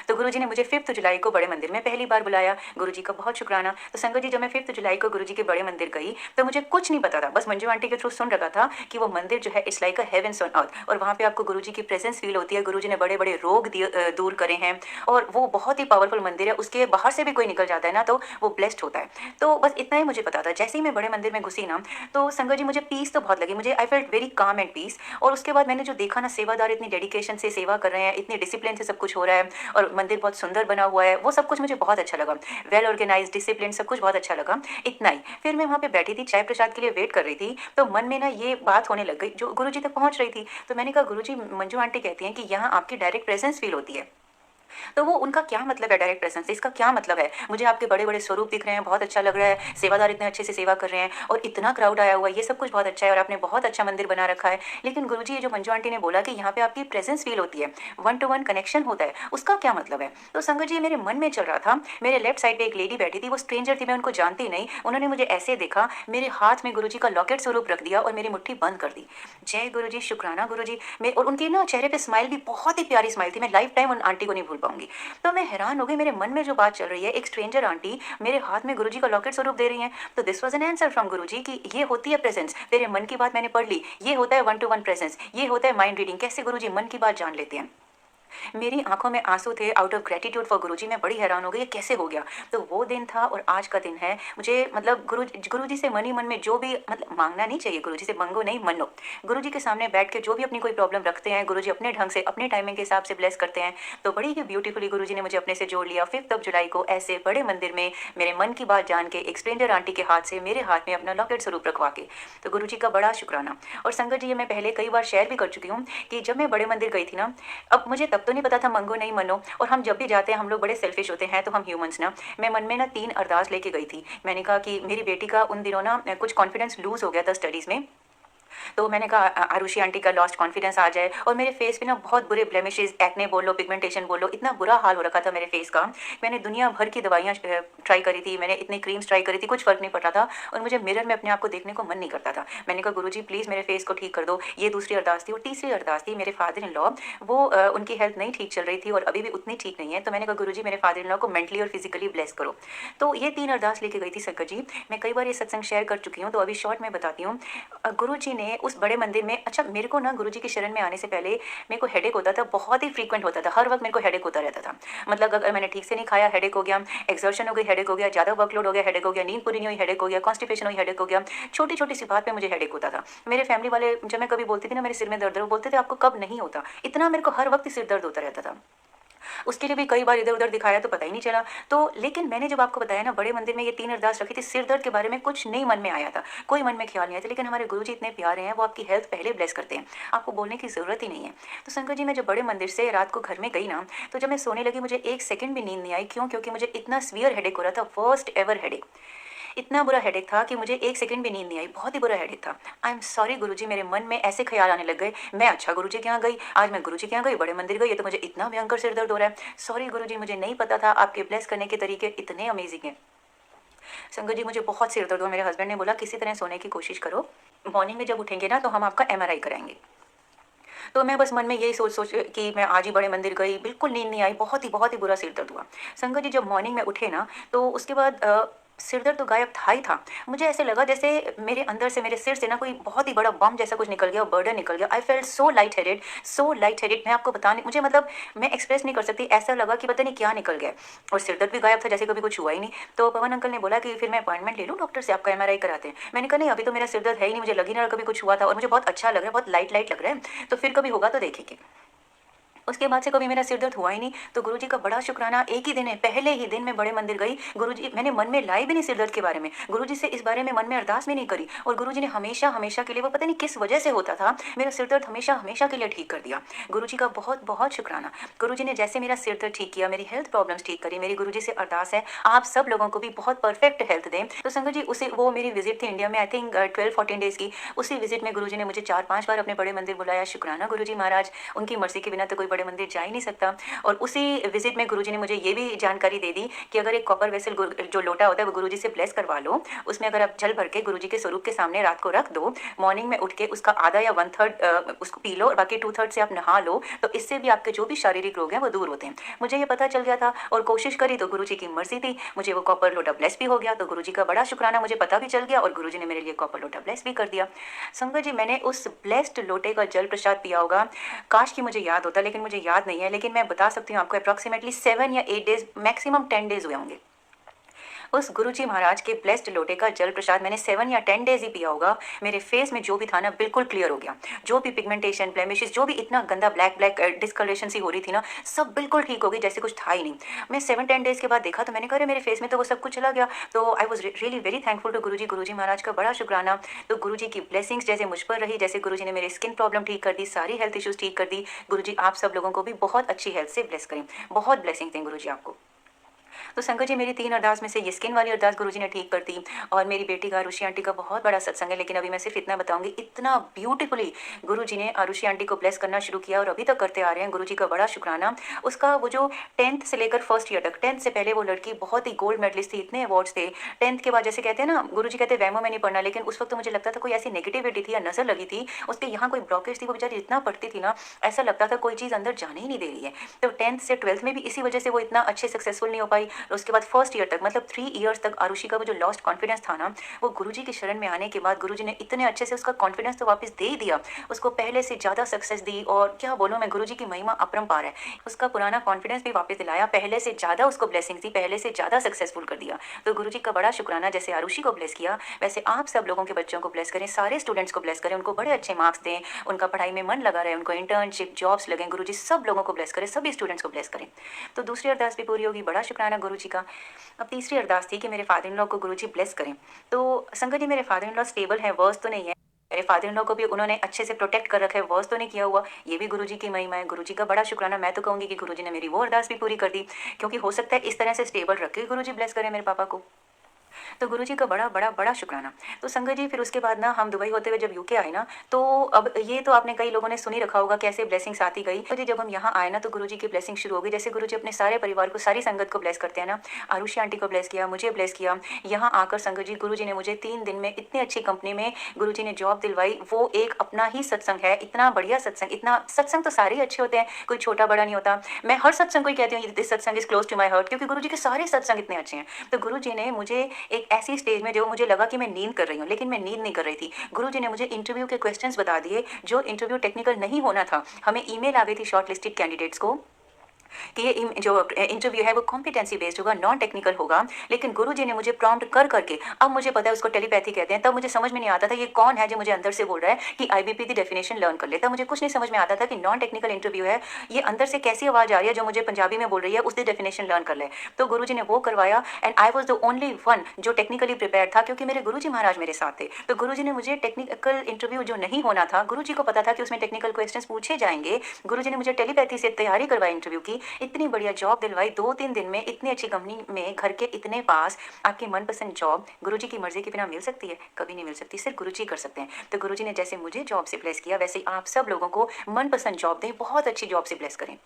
तो गुरुजी ने मुझे 5 जुलाई को बड़े मंदिर में पहली बार बुलाया, गुरुजी का बहुत शुक्राना। तो संगत जी, जब मैं 5 जुलाई को गुरुजी के बड़े मंदिर गई, तो मुझे कुछ नहीं पता था, बस मंजू आंटी के थ्रू सुन रखा था कि वो मंदिर जो है it's like a heaven's on earth, और वहाँ पे आपको गुरुजी की प्रेजेंस फील होती है। गुरुजी ने बड़े बड़े रोग दूर करे हैं, और वो बहुत ही पावरफुल मंदिर है, उसके बाहर से भी कोई निकल जाता है ना, तो वो ब्लेस्ड होता है। तो बस इतना ही मुझे पता था। जैसे ही मैं बड़े मंदिर में घुसी ना, तो संगत जी मुझे पीस तो बहुत लगी, मुझे I felt very calm and peace. और उसके बाद मैंने जो देखा ना, सेवादार इतनी डेडिकेशन से सेवा कर रहे हैं, इतने डिसिप्लिन से सब कुछ हो रहा है, और मंदिर बहुत सुंदर बना हुआ है, वो सब कुछ मुझे बहुत अच्छा लगा। वेल ऑर्गेनाइज्ड, डिसिप्लिन, सब कुछ बहुत अच्छा लगा। इतना ही। फिर मैं वहाँ पे बैठी थी, चाय प्रसाद के लिए वेट कर रही थी, तो मन में ना ये बात होने लग गई, जो गुरुजी तक पहुँच रही थी। तो मैंने कहा, गुरुजी, मंजू आंटी कहती हैं कि यहाँ आपकी डायरेक्ट प्रेजेंस फील होती है। तो वो उनका क्या मतलब है डायरेक्ट प्रेजेंस से, इसका क्या मतलब है? मुझे आपके बड़े-बड़े स्वरूप दिख रहे हैं, बहुत अच्छा लग रहा है, सेवादार इतने अच्छे से सेवा कर रहे हैं, और इतना क्राउड आया हुआ है, ये सब कुछ बहुत अच्छा है, और आपने बहुत अच्छा मंदिर बना रखा है। लेकिन गुरुजी, ये जो मंजू आंटी ने बोला कि यहाँ पे आपकी प्रेजेंस फील होती है, वन टू वन कनेक्शन होता है, उसका क्या मतलब है? तो संगत जी, मेरे मन में चल रहा था। मेरे लेफ्ट साइड पे एक लेडी बैठी थी, वो स्ट्रेंजर थी, मैं उनको जानती नहीं। उन्होंने मुझे ऐसे देखा, मेरे हाथ में गुरुजी का लॉकेट स्वरूप रख दिया और मेरी मुट्ठी बंद कर दी। जय गुरुजी, शुक्राना गुरुजी। मैं और उनके ना चेहरे पे स्माइल भी बहुत ही प्यारी स्माइल थी, मैं लाइफ टाइम उन आंटी को नहीं भूल पाऊंगी। तो मैं हैरान हो गई, मेरे मन में जो बात चल रही है, एक स्ट्रेंजर आंटी मेरे हाथ में गुरुजी का लॉकेट स्वरूप दे रही हैं। तो this was an answer from Guruji कि ये होती है प्रेजेंस। तेरे मन की बात मैंने पढ़ ली, ये होता है वन टू वन प्रेजेंस, ये होता है माइंड रीडिंग। कैसे गुरुजी मन की बात जान लेते हैं? मेरी आँखों में आँसू थे आउट ऑफ ग्रैटिट्यूड फॉर गुरुजी। मैं बड़ी हैरान हो गई, ये कैसे हो गया? तो वो दिन था और आज का दिन है। मुझे मतलब गुरुजी से मन ही मन में जो भी मतलब माँगना नहीं चाहिए, गुरुजी से माँगो नहीं, मनो। गुरुजी के सामने बैठ के जो भी अपनी कोई प्रॉब्लम रखते हैं, गुरुजी अपने ढंग से, अपने टाइमिंग के हिसाब से ब्लेस करते हैं। तो बड़ी ही ब्यूटीफुली गुरुजी ने मुझे अपने से जोड़ लिया। 5 जुलाई को ऐसे बड़े मंदिर में मेरे मन की बात जान के एक स्ट्रेंजर आंटी के हाथ से मेरे हाथ में अपना लॉकेट स्वरूप रखवा के। तो गुरुजी का बड़ा शुक्राना। और संगत जी, ये मैं पहले कई बार शेयर भी कर चुकी हूँ कि जब मैं बड़े मंदिर गई थी ना, अब मुझे तब तो नहीं पता था मंगो नहीं मनो, और हम जब भी जाते हैं हम लोग बड़े सेल्फिश होते हैं, तो हम ह्यूमंस ना, मैं मन में ना 3 अरदास लेके गई थी। मैंने कहा कि मेरी बेटी का उन दिनों ना कुछ कॉन्फिडेंस लूज हो गया था स्टडीज़ में। तो मैंने कहा आरुषि आंटी का लॉस्ट कॉन्फिडेंस आ जाए, और मेरे फेस पे ना बहुत बुरे ब्लेमिशेस, एक्ने बोल लो, पिगमेंटेशन बोल लो, इतना बुरा हाल हो रखा था मेरे फेस का। मैंने दुनिया भर की दवाइयाँ ट्राई करी थी, मैंने इतनी क्रीम्स ट्राई करी थी, कुछ फ़र्क नहीं पड़ रहा था, और मुझे मिरर में अपने आप को देखने को मन नहीं करता था। मैंने कहा, गुरुजी प्लीज़ मेरे फेस को ठीक कर दो। ये दूसरी अरदास थी। और तीसरी अरदास थी, मेरे फादर इन लॉ, वो उनकी हेल्थ नहीं ठीक चल रही थी और अभी भी उतनी ठीक नहीं है। तो मैंने कहा, गुरुजी मेरे फादर इन लॉ को मेंटली और फिजिकली ब्लेस करो। तो ये 3 अरदास लेके गई थी संगत जी। मैं कई बार ये सत्संग शेयर कर चुकी हूँ, तो अभी शॉर्ट में बताती हूँ। गुरुजी ने उस बड़े मंदिर में, अच्छा मेरे को ना गुरुजी की शरण में आने से पहले मेरे को हेडेक होता था, बहुत ही फ्रीक्वेंट होता था, हर वक्त मेरे को हेडेक होता रहता था। मतलब अगर मैंने ठीक से नहीं खाया, हेडेक हो गया, एक्सर्शन हो गई, हेडेक हो गया, ज़्यादा वर्कलोड हो गया, हेडेक हो गया, नींद पूरी नहीं हुई, हेडेक हो गया, कॉन्स्टिपेशन हुई, हेडेक हो गया। छोटी छोटी सी बात पे मुझे हेडेक होता था। मेरे फैमिली वाले, जब मैं कभी बोलती थी ना मेरे सिर में दर्द है, वो बोलते थे आपको कब नहीं होता? इतना मेरे को हर वक्त सिर दर्द होता रहता था। उसके लिए भी कई बार इधर-उधर दिखाया तो पता ही नहीं चला। तो लेकिन मैंने जब आपको बताया ना, बड़े मंदिर में ये 3 अरदास रखी थी, सिर दर्द के बारे में कुछ नहीं मन में आया था, कोई मन में ख्याल नहीं आया था। लेकिन हमारे गुरुजी इतने प्यारे हैं, वो आपकी हेल्थ पहले ब्लेस करते हैं, आपको बोलने की ज़रूरत ही नहीं है। तो शंकर जी, मैं जब बड़े मंदिर से रात को घर में गई ना, तो जब मैं सोने लगी मुझे 1 सेकंड भी नींद नहीं आई। क्यों? क्योंकि मुझे इतना सीवियर हेडेक हो रहा था, फर्स्ट एवर हेडेक। इतना बुरा हेडेक था कि मुझे 1 सेकंड भी नींद नहीं आई, बहुत ही बुरा हेडेक था। आई एम सॉरी गुरुजी, मेरे मन में ऐसे ख़्याल आने लग गए, मैं अच्छा गुरुजी के यहाँ गई, आज मैं गुरुजी के यहाँ गई, बड़े मंदिर गई, ये तो मुझे इतना भयंकर सिर दर्द हो रहा है। सॉरी गुरुजी, मुझे नहीं पता था आपके ब्लेस करने के तरीके इतने अमेज़िंग हैं। संगत जी, मुझे बहुत सिर दर्द हुआ, मेरे हस्बैंड ने बोला किसी तरह सोने की कोशिश करो, मॉर्निंग में जब उठेंगे ना तो हम आपका एमआरआई कराएँगे। तो मैं बस मन में यही सोच-सोच कि मैं आज ही बड़े मंदिर गई, बिल्कुल नींद नहीं आई, बहुत ही बुरा सिर दर्द हुआ। संगत जी, जब मॉर्निंग में उठे ना, तो उसके बाद सिर दर्द तो गायब था ही था। मुझे ऐसे लगा जैसे मेरे अंदर से, मेरे सिर से ना कोई बहुत ही बड़ा बम जैसा कुछ निकल गया, बर्डन निकल गया। I felt so light headed, so light headed. मैं आपको बता नहीं, मुझे मतलब मैं एक्सप्रेस नहीं कर सकती, ऐसा लगा कि पता नहीं क्या निकल गया। और सिर दर्द भी गायब था, जैसे कभी कुछ हुआ ही नहीं। तो पवन अंकल ने बोला कि फिर मैं अपॉइंटमेंट ले लूँ डॉक्टर से, आपका एमआरआई कराते हैं। मैंने कहा नहीं, अभी तो मेरा सिर दर्द है ही नहीं, मुझे लग ही नहीं रहा कभी कुछ हुआ था, और मुझे बहुत अच्छा लग रहा है, बहुत लाइट लाइट लग रहा है, तो फिर कभी होगा तो देखेंगे। उसके बाद से कभी मेरा सिर दर्द हुआ ही नहीं। तो गुरुजी का बड़ा शुक्राना, एक ही दिन है, पहले ही दिन मैं बड़े मंदिर गई। गुरुजी, मैंने मन में लाई भी नहीं सिर दर्द के बारे में, गुरुजी से इस बारे में मन में अरदास भी नहीं करी, और गुरुजी ने हमेशा हमेशा के लिए, वो पता नहीं किस वजह से होता था, मेरा सिर दर्द हमेशा हमेशा के लिए ठीक कर दिया। गुरुजी का बहुत बहुत शुक्राना। गुरुजी ने जैसे मेरा सिर दर्द ठीक किया, मेरी हेल्थ प्रॉब्लम्स ठीक करी, मेरी गुरुजी से अरदास है आप सब लोगों को भी बहुत परफेक्ट हेल्थ दें। तो संगत जी, उसे वो मेरी विजिट थी इंडिया में, आई थिंक 12-14 डेज़ की। उसी विजिट में गुरुजी ने मुझे 4-5 बार अपने बड़े मंदिर बुलाया। शुक्राना गुरुजी महाराज, उनकी मर्ज़ी के बिना तो कोई बड़े मंदिर जा ही नहीं सकता। और उसी विजिट में गुरुजी ने मुझे ये भी जानकारी दे दी कि अगर एक कॉपर वेसल जो लोटा होता है वो गुरुजी से ब्लेस करवा लो, उसमें अगर आप जल भर के गुरुजी के स्वरूप के सामने रात को रख दो, मॉर्निंग में उठ के उसका आधा या 1/3 उसको पी लो और बाकी 2/3 से आप नहा लो, तो इससे भी आपके जो भी शारीरिक रोग हैं वो दूर होते हैं। मुझे ये पता चल गया था और कोशिश करी तो गुरुजी की मर्जी थी, मुझे वो कॉपर लोटा ब्लेस भी हो गया। तो गुरुजी का बड़ा शुक्राना, मुझे पता भी चल गया और गुरुजी ने मेरे लिए कॉपर लोटा ब्लेस भी कर दिया। संगत जी, मैंने उस ब्लेस्ड लोटे का जल प्रसाद पिया होगा, काश कि मुझे याद होता, लेकिन मुझे याद नहीं है। लेकिन मैं बता सकती हूँ आपको, अप्रॉक्सीमेटली 7 या 8 डेज़, मैक्सिमम 10 डेज़ हुए होंगे। उस गुरुजी महाराज के ब्लेस्ड लोटे का जल प्रसाद मैंने 7 या 10 डेज़ ही पिया होगा। मेरे फेस में जो भी था ना, बिल्कुल क्लियर हो गया। जो भी पिगमेंटेशन, ब्लेमिशेस, जो भी इतना गंदा ब्लैक ब्लैक डिस्कलरेशन सी हो रही थी ना, सब बिल्कुल ठीक हो गई, जैसे कुछ था ही नहीं। मैं 7-10 डेज़ के बाद देखा तो मैंने कहा, अरे मेरे फेस में तो वो सब कुछ चला गया। तो I was really very thankful to Guruji. Guruji Maharaj का बड़ा शुक्राना। तो गुरुजी की ब्लेसिंग्स जैसे मुझ पर रही, जैसे गुरुजी ने मेरे स्किन प्रॉब्लम ठीक कर दी, सारी हेल्थ इश्यूज़ ठीक कर दी, गुरुजी आप सब लोगों को भी बहुत अच्छी हेल्थ से ब्लेस करें। बहुत ब्लेसिंग दें गुरुजी आपको। तो संगत जी, मेरी 3 अरदास में से ये स्किन वाली अरदास गुरुजी ने ठीक कर दी। और मेरी बेटी का, आरुषि आंटी का बहुत बड़ा सत्संग है, लेकिन अभी मैं सिर्फ इतना बताऊंगी, इतना ब्यूटीफुली गुरुजी ने आरुषि आंटी को ब्लेस करना शुरू किया और अभी तक करते आ रहे हैं। गुरुजी का बड़ा शुक्राना। उसका वो जो 10th से लेकर फर्स्ट ईयर तक, 10th से पहले वो लड़की बहुत ही गोल्ड मेडलिस्ट थी, इतने अवार्ड्स थे। 10th के बाद जैसे कहते हैं ना, गुरुजी कहते हैं वैमो में नहीं पढ़ना, लेकिन उस वक्त तो मुझे लगता था कोई ऐसी नेगेटिविटी थी या नजर लगी थी, उसके यहाँ कोई ब्लॉकेज थी, वो बेचारी इतना पढ़ती थी ना, ऐसा लगता था कोई चीज़ अंदर जाने ही नहीं दे रही है। तो 10th से 12th में भी इसी वजह से वो इतना अच्छे सक्सेसफुल नहीं हो पाई। उसके बाद फर्स्ट ईयर तक, मतलब 3 इयर्स तक आरुषि का वो जो लॉस्ट कॉन्फिडेंस था ना, वो गुरुजी की शरण में आने के बाद गुरुजी ने इतने अच्छे से उसका कॉन्फिडेंस तो वापस दे ही दिया, उसको पहले से ज़्यादा सक्सेस दी। और क्या बोलूँ मैं, गुरुजी की महिमा अपरंपार है। उसका पुराना कॉन्फिडेंस भी वापस दिलाया, पहले से ज़्यादा उसको ब्लेसिंग दी, पहले से ज़्यादा सक्सेसफुल कर दिया। तो गुरुजी का बड़ा शुक्राना। जैसे आरुषि को ब्लेस किया, वैसे आप सब लोगों के बच्चों को ब्लेस करें, सारे स्टूडेंट्स को ब्लेस करें, उनको बड़े अच्छे मार्क्स दें, उनका पढ़ाई में मन लगा रहे, उनको इंटर्नशिप, जॉब्स लगें। गुरुजी सब लोगों को ब्लेस करें, सभी स्टूडेंट्स को ब्लेस करें। तो दूसरी अरदास भी पूरी होगी, बड़ा शुक्राना गुरुजी का। अब तीसरी अरदास थी कि मेरे फादर इन लॉ को गुरुजी ब्लेस करें। तो संगत जी, मेरे फादर इन लॉ स्टेबल है, वर्स तो नहीं है। मेरे फादर इन लॉ को भी उन्होंने अच्छे से प्रोटेक्ट कर रखा है, वर्स तो नहीं किया हुआ। ये भी गुरुजी की महिमा है, गुरुजी का बड़ा शुक्राना। मैं तो कहूँगी कि गुरुजी ने मेरी वो अरदास भी पूरी कर दी, क्योंकि हो सकता है इस तरह से स्टेबल रख के गुरुजी ब्लेस करें मेरे पापा को। तो गुरुजी का बड़ा बड़ा बड़ा शुक्राना। तो संगत जी, फिर उसके बाद ना हम दुबई होते हुए जब यूके आए ना, तो अब ये तो आपने कई लोगों ने सुनी रखा होगा कैसे ब्लेसिंग्स आती गई। तो जी जब हम यहाँ आए ना, तो गुरुजी की ब्लेसिंग शुरू हो गई। जैसे गुरुजी अपने सारे परिवार को, सारी संगत को ब्लेस करते हैं ना, आरुषि आंटी को ब्लेस किया, मुझे ब्लेस किया। यहाँ आकर संगत जी, गुरुजी ने मुझे 3 दिन में इतनी अच्छी कंपनी में गुरुजी ने जॉब दिलवाई। वो एक अपना ही सत्संग है, इतना बढ़िया सत्संग। इतना सत्संग तो सारे अच्छे होते हैं, कोई छोटा बड़ा नहीं होता। मैं हर सत्संग को ही कहती हूँ this satsang is close to my heart, क्योंकि गुरुजी के सारे सत्संग इतने अच्छे हैं। तो गुरुजी ने मुझे एक ऐसी स्टेज में, जो मुझे लगा कि मैं नींद कर रही हूँ, लेकिन मैं नींद नहीं कर रही थी। गुरुजी ने मुझे इंटरव्यू के क्वेश्चंस बता दिए, जो इंटरव्यू टेक्निकल नहीं होना था। हमें ईमेल आ गई थी शॉर्ट लिस्टेड कैंडिडेट्स को कि ये जो इंटरव्यू है वो कॉम्पिटेंसी बेस्ड होगा, नॉन टेक्निकल होगा। लेकिन गुरुजी ने मुझे प्रॉम्प्ट कर करके, अब मुझे पता है उसको टेलीपैथी कहते हैं, तब मुझे समझ में नहीं आता था ये कौन है जो मुझे अंदर से बोल रहा है कि आईबीपी की डेफिनेशन लर्न कर ले। तब मुझे कुछ नहीं समझ में आता था कि नॉन टेक्निकल इंटरव्यू है, ये अंदर से कैसी आवाज़ आ रही है जो मुझे पंजाबी में बोल रही है, उसकी डेफिनेशन लर्न कर ले। तो गुरुजी ने वो करवाया, and I was the only one जो टेक्निकली प्रिपेयर था, क्योंकि मेरे गुरुजी महाराज मेरे साथ थे। तो गुरुजी ने मुझे टेक्निकल इंटरव्यू जो नहीं होना था, गुरुजी को पता था कि उसमें टेक्निकल क्वेश्चंस पूछे जाएंगे, गुरुजी ने मुझे टेलीपैथी से तैयारी करवाई इंटरव्यू की, इतनी बढ़िया जॉब दिलवाई 2-3 दिन में, इतनी अच्छी कंपनी में, घर के इतने पास। आपकी मनपसंद जॉब गुरुजी की मर्जी के बिना मिल सकती है? कभी नहीं मिल सकती, सिर्फ गुरुजी कर सकते हैं। तो गुरुजी ने जैसे मुझे जॉब से ब्लेस किया, वैसे ही आप सब लोगों को मनपसंद जॉब दें, बहुत अच्छी जॉब से ब्लेस करें।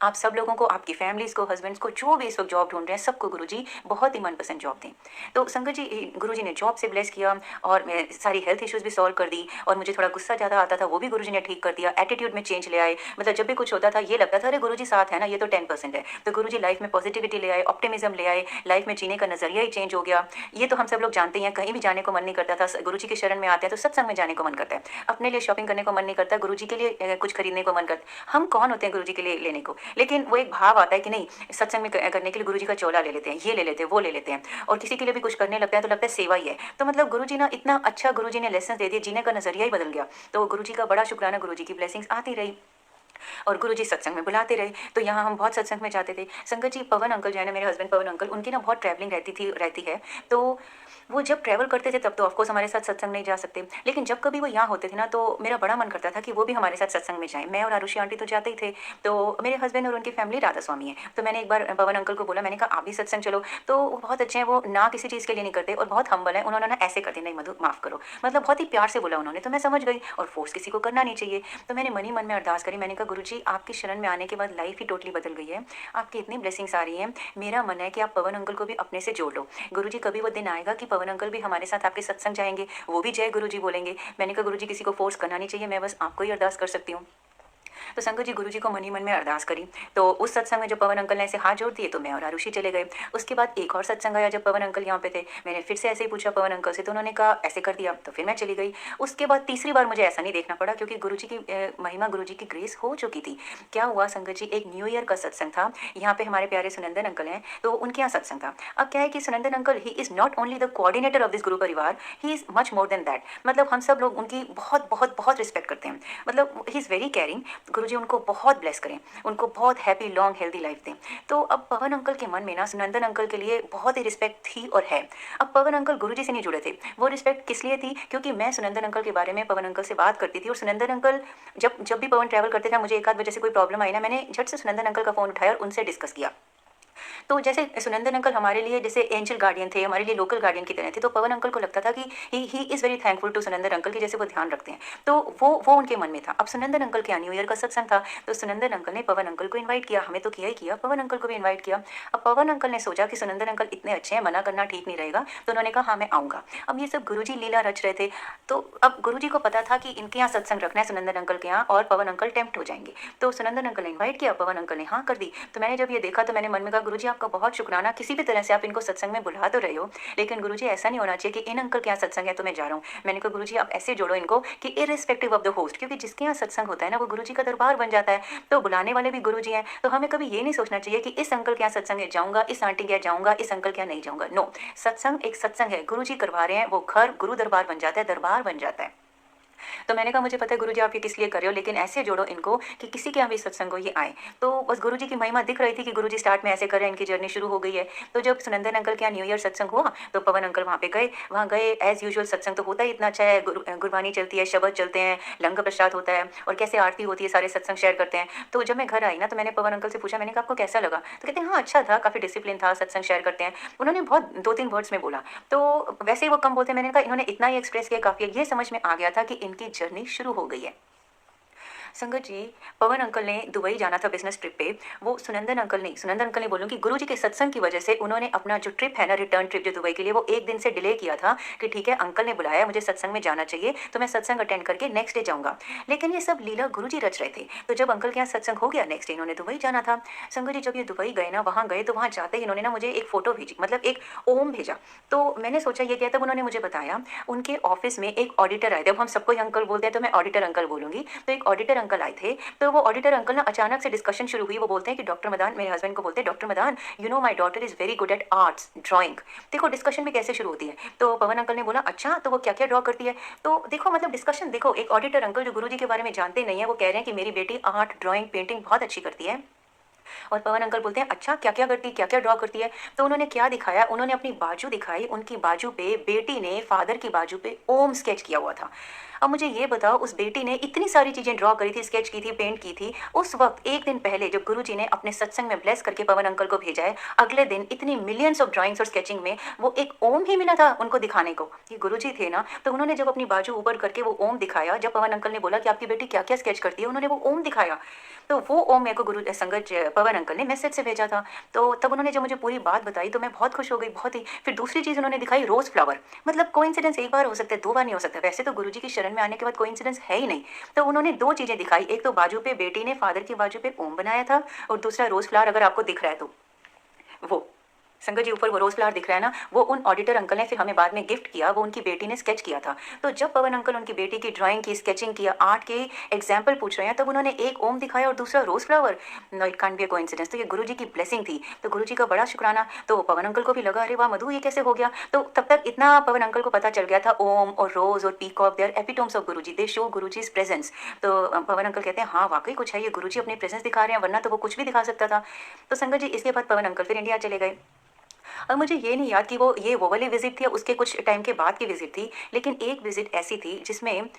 आप सब लोगों को, आपकी फैमिलीज़ को, हस्बैंड्स को, जो भी इस वक्त जॉब ढूंढ रहे हैं, सबको गुरुजी बहुत ही मनपसंद जॉब दें। तो संगत जी, गुरुजी ने जॉब से ब्लेस किया और मैं सारी हेल्थ इश्यूज़ भी सॉल्व कर दी। और मुझे थोड़ा गुस्सा ज़्यादा आता था, वो भी गुरुजी ने ठीक कर दिया। एटीट्यूड में चेंज ले आए, मतलब जब भी कुछ होता था ये लगता था अरे गुरुजी साथ है ना, ये तो 10% है। तो गुरुजी लाइफ में पॉजिटिविटी ले आए, ऑप्टिमिज्म ले आए, लाइफ में जीने का नजरिया ही चेंज हो गया। ये तो हम सब लोग जानते हैं, कहीं भी जाने को मन नहीं करता था, गुरुजी के शरण में आते हैं तो सत्संग में जाने को मन करता है, अपने लिए शॉपिंग करने को मन नहीं करता, गुरुजी के लिए कुछ खरीदने को मन करता है। हम कौन होते हैं गुरुजी के लिए लेने को, लेकिन वो एक भाव आता है कि नहीं, सत्संग में करने के लिए गुरुजी का चोला ले लेते हैं, ये ले लेते हैं, वो ले लेते हैं। और किसी के लिए भी कुछ करने लगता है तो लगता है सेवा ही है। तो मतलब गुरुजी ना इतना अच्छा, गुरुजी ने लेसन दे दिए, जीने का नजरिया ही बदल गया। तो गुरुजी का बड़ा शुक्राना, गुरुजी की ब्लेसिंग्स आती रही। और गुरुजी सत्संग में बुलाते रहे। तो यहाँ हम बहुत सत्संग में जाते थे। संगत जी, पवन अंकल जो है ना, मेरे हस्बैंड पवन अंकल, उनकी ना बहुत ट्रैवलिंग रहती है। तो वो जब ट्रैवल करते थे तब तो ऑफ कोर्स हमारे साथ सत्संग नहीं जा सकते। लेकिन जब कभी वो यहाँ होते थे ना, तो मेरा बड़ा मन करता था कि वो भी हमारे साथ सत्संग में जाएँ। मैं और आरुषि आंटी तो जाते ही थे। तो मेरे हस्बैंड और उनकी फैमिली राधा स्वामी है। तो मैंने एक बार पवन अंकल को बोला, मैंने कहा आप भी सत्संग चलो। तो वो बहुत अच्छे हैं, वो ना किसी चीज़ के लिए नहीं करते और बहुत हम्बल हैं। उन्होंने ना ऐसे कर दिया, नहीं मधु माफ़ करो। मतलब बहुत ही प्यार से बोला उन्होंने, तो मैं समझ गई और फ़ोर्स किसी को करना नहीं चाहिए। तो मैंने मन ही मन में अरदास करी। मैंने कहा गुरुजी, आपकी शरण में आने के बाद लाइफ़ ही टोटली बदल गई है। आपकी इतनी ब्लेसिंग्स आ रही हैं। मेरा मन है कि आप पवन अंकल को भी अपने से जोड़ लो। गुरुजी, कभी वो दिन आएगा कि पवन अंकल भी हमारे साथ आपके सत्संग जाएँगे, वो भी जय गुरुजी बोलेंगे। मैंने कहा गुरुजी, किसी को फ़ोर्स करना नहीं चाहिए, मैं बस आपको ही अरदास कर सकती हूँ। तो संगत जी, गुरुजी को मन ही मन में अरदास करी। तो उस सत्संग में जब पवन अंकल ने ऐसे हाथ जोड़ दिए तो मैं और आरुषि चले गए। उसके बाद एक और सत्संग आया जब पवन अंकल यहाँ पे थे। मैंने फिर से ऐसे ही पूछा पवन अंकल से, तो उन्होंने कहा ऐसे कर दिया, तो फिर मैं चली गई। उसके बाद तीसरी बार मुझे ऐसा नहीं देखना पड़ा, क्योंकि गुरुजी की महिमा, गुरुजी की ग्रेस हो चुकी थी। क्या हुआ संगत जी, एक न्यू ईयर का सत्संग था। यहाँ पे हमारे प्यारे सुनंदन अंकल हैं, तो उनके यहाँ सत्संग था। अब क्या है कि Sunandan uncle, he is not only the coordinator of this गुरु परिवार, he is much more than that. मतलब हम सब लोग उनकी बहुत बहुत बहुत रिस्पेक्ट करते हैं। मतलब ही इज़ वेरी केयरिंग। गुरुजी उनको बहुत ब्लेस करें, उनको बहुत हैप्पी लॉन्ग हेल्दी लाइफ दें। तो अब पवन अंकल के मन में ना सुनंदन अंकल के लिए बहुत ही रिस्पेक्ट थी और है। अब पवन अंकल गुरुजी से नहीं जुड़े थे। वो रिस्पेक्ट किस लिए थी? क्योंकि मैं सुनंदन अंकल के बारे में पवन अंकल से बात करती थी, और सुनंदन अंकल जब जब भी पवन ट्रैवल करते थे, मुझे एक आध वजह से कोई प्रॉब्लम आई ना, मैंने झट से सुनंदन अंकल का फ़ोन उठाया और उनसे डिस्कस किया। तो जैसे सुनंदन अंकल हमारे लिए जैसे एंजल गार्डियन थे, हमारे लिए लोकल गार्डियन की तरह थे। तो पवन अंकल को लगता था कि he is very thankful to Sunandan uncle, की जैसे वो ध्यान रखते हैं। तो वो उनके मन में था। अब सुनंदन अंकल के यहाँ न्यू ईयर का सत्संग था, तो सुनंदन अंकल ने पवन अंकल को इन्वाइट किया। हमें तो किया ही किया, पवन अंकल को भी इन्वाइट किया। अब पवन अंकल ने सोचा कि सुनंदन अंकल इतने अच्छे हैं, मना करना ठीक नहीं रहेगा, तो उन्होंने कहा हाँ मैं आऊँगा। अब ये सब गुरुजी लीला रच रहे थे। तो अब गुरुजी को पता था कि इनके यहाँ सत्संग रखना है सुनंदन अंकल के यहाँ, और पवन अंकल टेम्प्ट हो जाएंगे। तो सुनंदन अंकल ने इन्वाइट किया, पवन अंकल ने हाँ कर दी। तो मैंने जब ये देखा तो मैंने मन में कहा गुरुजी, आपका बहुत शुक्राना, किसी भी तरह से आप इनको सत्संग में बुला तो रहे हो, लेकिन गुरुजी ऐसा नहीं होना चाहिए कि इन अंकल के यहाँ सत्संग है तो मैं जा रहा हूँ। मैंने कहा गुरुजी, आप ऐसे जोड़ो इनको कि इररिस्पेक्टिव ऑफ द होस्ट, क्योंकि जिसके यहाँ सत्संग होता है ना, वो गुरुजी का दरबार बन जाता है। तो बुलाने वाले भी गुरुजी हैं। तो हमें कभी ये नहीं सोचना चाहिए कि इस अंकल के यहाँ सत्संग है जाऊँगा, इस आंटी के यहाँ जाऊँगा, इस अंकल के यहाँ नहीं जाऊँगा। नो, सत्संग एक सत्संग है, गुरुजी करवा रहे हैं, वो घर गुरु दरबार बन जाता है, दरबार बन जाता है। तो मैंने कहा मुझे पता है गुरुजी आप ये किस लिए कर रहे हो, लेकिन ऐसे जोड़ो इनको कि किसी के यहाँ भी सत्संग हो ये आए। तो बस गुरुजी की महिमा दिख रही थी कि गुरुजी स्टार्ट में ऐसे कर रहे हैं, इनकी जर्नी शुरू हो गई है। तो जब सुनंदन अंकल के यहाँ न्यू ईयर सत्संग हुआ तो पवन अंकल वहाँ पे गए। वहाँ गए, एज यूजुअल सत्संग तो होता ही इतना अच्छा है, गुरबानी चलती है, शब्द चलते हैं, लंगर प्रसाद होता है और कैसे आरती होती है, सारे सत्संग शेयर करते हैं। तो जब मैं घर आई ना, तो मैंने पवन अंकल से पूछा, मैंने कहा आपको कैसा लगा? तो कहते हैं हाँ अच्छा था, काफ़ी डिसिप्लिन था, सत्संग शेयर करते हैं। उन्होंने बहुत 2-3 वर्ड्स में बोला। तो वैसे ही वो कम बोलते हैं, मैंने कहा इन्होंने इतना ही एक्सप्रेस किया काफ़ी है। ये समझ में आ गया था कि इनकी जर्नी शुरू हो गई है। संगत जी, पवन अंकल ने दुबई जाना था बिज़नेस ट्रिप पे। वो सुनंदन अंकल नहीं, सुनंदन अंकल नहीं बोलूँगी, गुरुजी के सत्संग की वजह से उन्होंने अपना जो ट्रिप है ना, रिटर्न ट्रिप जो दुबई के लिए, वो 1 दिन से डिले किया था कि ठीक है अंकल ने बुलाया, मुझे सत्संग में जाना चाहिए, तो मैं सत्संग अटेंड करके नेक्स्ट डे जाऊँगा। लेकिन ये सब लीला गुरुजी रच रहे थे। तो जब अंकल के यहाँ सत्संग हो गया, नेक्स्ट डे इन्होंने दुबई जाना था। संगत जी, जब ये दुबई गए ना, वहाँ गए तो वहाँ जाते ही इन्होंने ना मुझे एक फ़ोटो भेजी, मतलब एक ओम भेजा। तो मैंने सोचा ये क्या है, तब उन्होंने मुझे बताया उनके ऑफ़िस में एक ऑडिटर आए थे। अब हम सबको ही अंकल बोलते हैं तो मैं ऑडिटर अंकल बोलूँगी। तो एक ऑडिटर अंकल आए थे। तो वो ऑडिटर अंकल ना अचानक से डिस्कशन शुरू हुई। वो बोलते हैं कि डॉक्टर मदान, मेरे हस्बैंड को बोलते हैं, doctor Madan you know my daughter is very good at arts, drawing. देखो डिस्कशन में कैसे शुरू होती है। तो पवन अंकल ने बोला अच्छा, तो वो क्या क्या ड्रॉ करती है? तो देखो मतलब डिस्कशन देखो, एक ऑडिटर अंकल जो गुरुजी के बारे में जानते नहीं है, वो कह रहे हैं कि मेरी बेटी आर्ट, ड्राइंग, पेंटिंग बहुत अच्छी करती है। और पवन अंकल बोलते हैं अच्छा क्या क्या करती है, क्या क्या ड्रॉ करती है? तो उन्होंने क्या दिखाया, उन्होंने अपनी बाजू दिखाई, उनकी बाजू पे बेटी ने फादर की बाजू पे ओम स्केच किया हुआ था। अब मुझे ये बताओ, उस बेटी ने इतनी सारी चीज़ें ड्रॉ करी थी, स्केच की थी, पेंट की थी। उस वक्त 1 दिन पहले जब गुरुजी ने अपने सत्संग में ब्लेस करके पवन अंकल को भेजा है, अगले दिन इतनी मिलियंस ऑफ ड्राइंग्स और स्केचिंग में वो एक ओम ही मिला था उनको दिखाने को। ये गुरुजी थे ना, तो उन्होंने जब अपनी बाजू ऊपर करके वो ओम दिखाया, जब पवन अंकल ने बोला कि आपकी बेटी क्या क्या स्केच करती है, उन्होंने वो ओम दिखाया। तो वो ओम मेरे को गुरु संगत पवन अंकल ने मैसेज से भेजा था। तो तब उन्होंने जब मुझे पूरी बात बताई तो मैं बहुत खुश हो गई, बहुत ही। फिर दूसरी चीज़ उन्होंने दिखाई, रोज़ फ्लावर। मतलब कोइंसिडेंस एक बार हो सकता है, 2 बार नहीं हो सकता। वैसे तो गुरुजी की शरण में आने के बाद कोइंसिडेंस है ही नहीं। तो उन्होंने 2 चीज़ें दिखाई, एक तो बाजू पे बेटी ने फादर की बाजू पे ओम बनाया था, और दूसरा रोज़ फ्लावर, अगर आपको दिख रहा है तो वो। संगत जी ऊपर वो रोज़ फ्लावर दिख रहा है ना, वो उन ऑडिटर अंकल ने फिर हमें बाद में गिफ्ट किया, वो उनकी बेटी ने स्केच किया था। तो जब पवन अंकल उनकी बेटी की ड्राइंग की, स्केचिंग किया, आर्ट के एग्ज़ाम्पल पूछ रहे हैं, तब उन्होंने एक ओम दिखाया और दूसरा rose flower. No it can't be a coincidence. तो ये गुरुजी की ब्लेसिंग थी। तो गुरुजी का बड़ा शुक्राना। तो पवन अंकल को भी लगा, अरे वाह मधु ये कैसे हो गया? तो तब तक इतना पवन अंकल को पता चल गया था, ओम और रोज़ और peacock they are epitomes of Guruji, they show Guruji's presence. तो पवन अंकल कहते हैं, हाँ वाक़ई कुछ है, ये गुरुजी अपनी प्रेजेंस दिखा रहे हैं, वरना तो वो कुछ भी दिखा सकता था। तो संगत जी इसके बाद पवन अंकल फिर इंडिया चले गए। अब मुझे ये नहीं याद कि वो वाली विज़िट थी या उसके कुछ टाइम के बाद की विज़िट थी, लेकिन एक विज़िट ऐसी थी जिसमें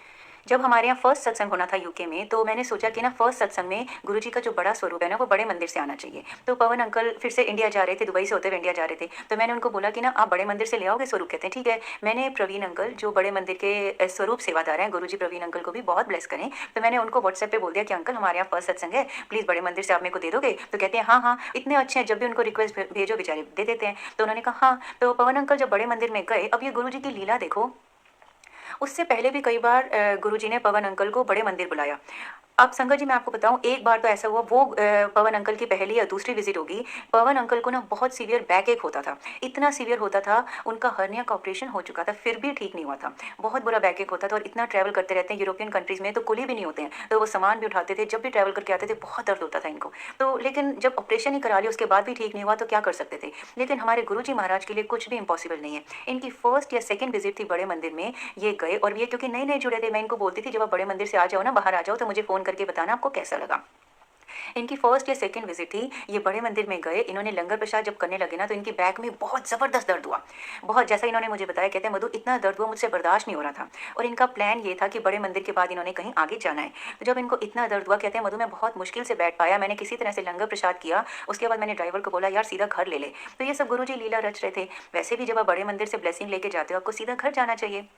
जब हमारे यहाँ फर्स्ट सत्संग होना था यूके में, तो मैंने सोचा कि ना फर्स्ट सत्संग में गुरुजी का जो बड़ा स्वरूप है ना, वो बड़े मंदिर से आना चाहिए। तो पवन अंकल फिर से इंडिया जा रहे थे, दुबई से होते हुए इंडिया जा रहे थे। तो मैंने उनको बोला कि ना आप बड़े मंदिर से ले आओगे स्वरूप? कहते हैं ठीक है। मैंने प्रवीण अंकल जो बड़े मंदिर के स्वरूप सेवादार हैं, गुरुजी प्रवीण अंकल को भी बहुत ब्लेस करें। तो मैंने उनको व्हाट्सएप पे बोल दिया कि अंकल हमारे यहाँ फर्स्ट सत्संग है, प्लीज़ बड़े मंदिर से आप मेरे को दे दोगे? तो कहते हैं हाँ, हाँ, इतने अच्छे हैं, जब भी उनको रिक्वेस्ट भेजो बेचारे दे देते हैं। तो उन्होंने कहा हाँ। तो पवन अंकल जब बड़े मंदिर में गए, अब ये गुरुजी की लीला देखो, उससे पहले भी कई बार गुरुजी ने पवन अंकल को बड़े मंदिर बुलाया। अब संगत जी मैं आपको बताऊँ, एक बार तो ऐसा हुआ, वो पवन अंकल की पहली या दूसरी विज़िट होगी, पवन अंकल को ना बहुत सीवियर बैक एक होता था। इतना सीवियर होता था, उनका हर्निया का ऑपरेशन हो चुका था, फिर भी ठीक नहीं हुआ था। बहुत बुरा बैक एक होता था और इतना ट्रैवल करते रहते हैं यूरोपियन कंट्रीज़ में, तो कुली भी नहीं होते हैं, तो वो सामान भी उठाते थे, जब भी ट्रैवल करके आते थे बहुत दर्द होता था इनको। तो लेकिन जब ऑपरेशन ही करा लिया उसके बाद भी ठीक नहीं हुआ, तो क्या कर सकते थे। लेकिन हमारे गुरुजी महाराज के लिए कुछ भी इम्पॉसिबल नहीं है। इनकी फर्स्ट या सेकंड विज़िट थी बड़े मंदिर में, ये गए और ये क्योंकि नए-नए जुड़े थे, मैं इनको बोलती थी जब आप बड़े मंदिर से आ जाओ ना, बाहर आ जाओ, तो मुझे फ़ोन करके बताना आपको कैसा लगा। इनकी फर्स्ट या सेकंड विज़िट थी, ये बड़े मंदिर में गए, इन्होंने लंगर प्रसाद जब करने लगे ना, तो इनकी बैक में बहुत ज़बरदस्त दर्द हुआ। बहुत, जैसा इन्होंने मुझे बताया, कहते हैं मधु इतना दर्द हुआ मुझसे बर्दाश्त नहीं हो रहा था। और इनका प्लान ये था कि बड़े मंदिर के बाद इन्होंने कहीं आगे जाना है। तो जब इनको इतना दर्द हुआ, कहते हैं मधु मैं बहुत मुश्किल से बैठ पाया, मैंने किसी तरह से लंगर प्रसाद किया, उसके बाद मैंने ड्राइवर को बोला यार सीधा घर ले ले। तो ये सब गुरुजी लीला रच रहे थे। वैसे भी जब आप बड़े मंदिर से ब्लेसिंग लेके जाते हो, आपको सीधा घर जाना चाहिए।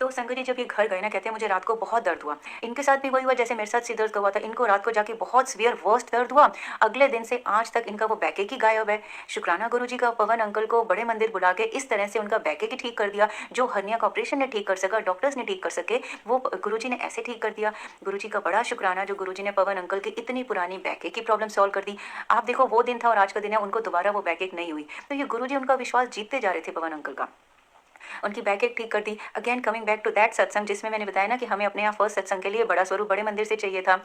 तो संगत जी जब ये घर गए ना, कहते हैं मुझे रात को बहुत दर्द हुआ। इनके साथ भी वही हुआ जैसे मेरे साथ सिर दर्द का हुआ था, इनको रात को जाके बहुत सीवियर वर्स्ट दर्द हुआ। अगले दिन से आज तक इनका वो बैक एक ही गायब है। शुक्राना गुरुजी का, पवन अंकल को बड़े मंदिर बुला के इस तरह से उनका बैक एक ही ठीक कर दिया। जो हर्निया का ऑपरेशन ने ठीक कर सका, डॉक्टर्स ने ठीक कर सके, वो गुरुजी ने ऐसे ठीक कर दिया। गुरुजी का बड़ा शुक्राना जो गुरुजी ने पवन अंकल की इतनी पुरानी बैक एक की प्रॉब्लम सॉल्व कर दी। आप देखो वो दिन था और आज का दिन है, उनको दोबारा वो बैक एक नहीं हुई। तो ये गुरुजी उनका विश्वास जीतते जा रहे थे पवन अंकल का। उनकी बैक एक ठीक कर दी। Again coming back to that satsang जिसमें मैंने बताया ना कि हमें अपने यहाँ फर्स्ट सत्संग के लिए बड़ा स्वरूप बड़े मंदिर से चाहिए था।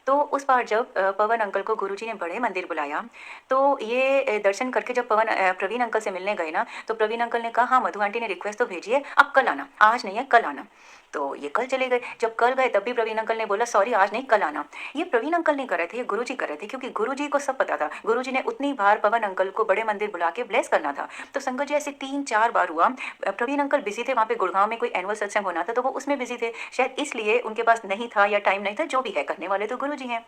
तो उस बार जब पवन अंकल को गुरुजी ने बड़े मंदिर बुलाया, तो ये दर्शन करके जब प्रवीण अंकल से मिलने गए ना, तो प्रवीण अंकल ने कहा हाँ मधु आंटी ने रिक्वेस्ट तो भेजी है, आप कल आना, आज नहीं है कल आना। तो ये कल चले गए। जब कल गए तब भी प्रवीण अंकल ने बोला सॉरी आज नहीं कल आना। ये प्रवीण अंकल नहीं कर रहे थे, ये गुरुजी कर रहे थे, क्योंकि गुरुजी को सब पता था। गुरुजी ने उतनी बार पवन अंकल को बड़े मंदिर बुला के ब्लेस करना था। तो संगत जी ऐसे 3-4 बार हुआ। प्रवीण अंकल बिजी थे, वहाँ पे गुड़गांव में कोई एनुअल सत्संग होना था, तो वो उसमें बिजी थे, शायद इसलिए उनके पास नहीं था या टाइम नहीं था। जो भी है, करने वाले तो गुरुजी हैं।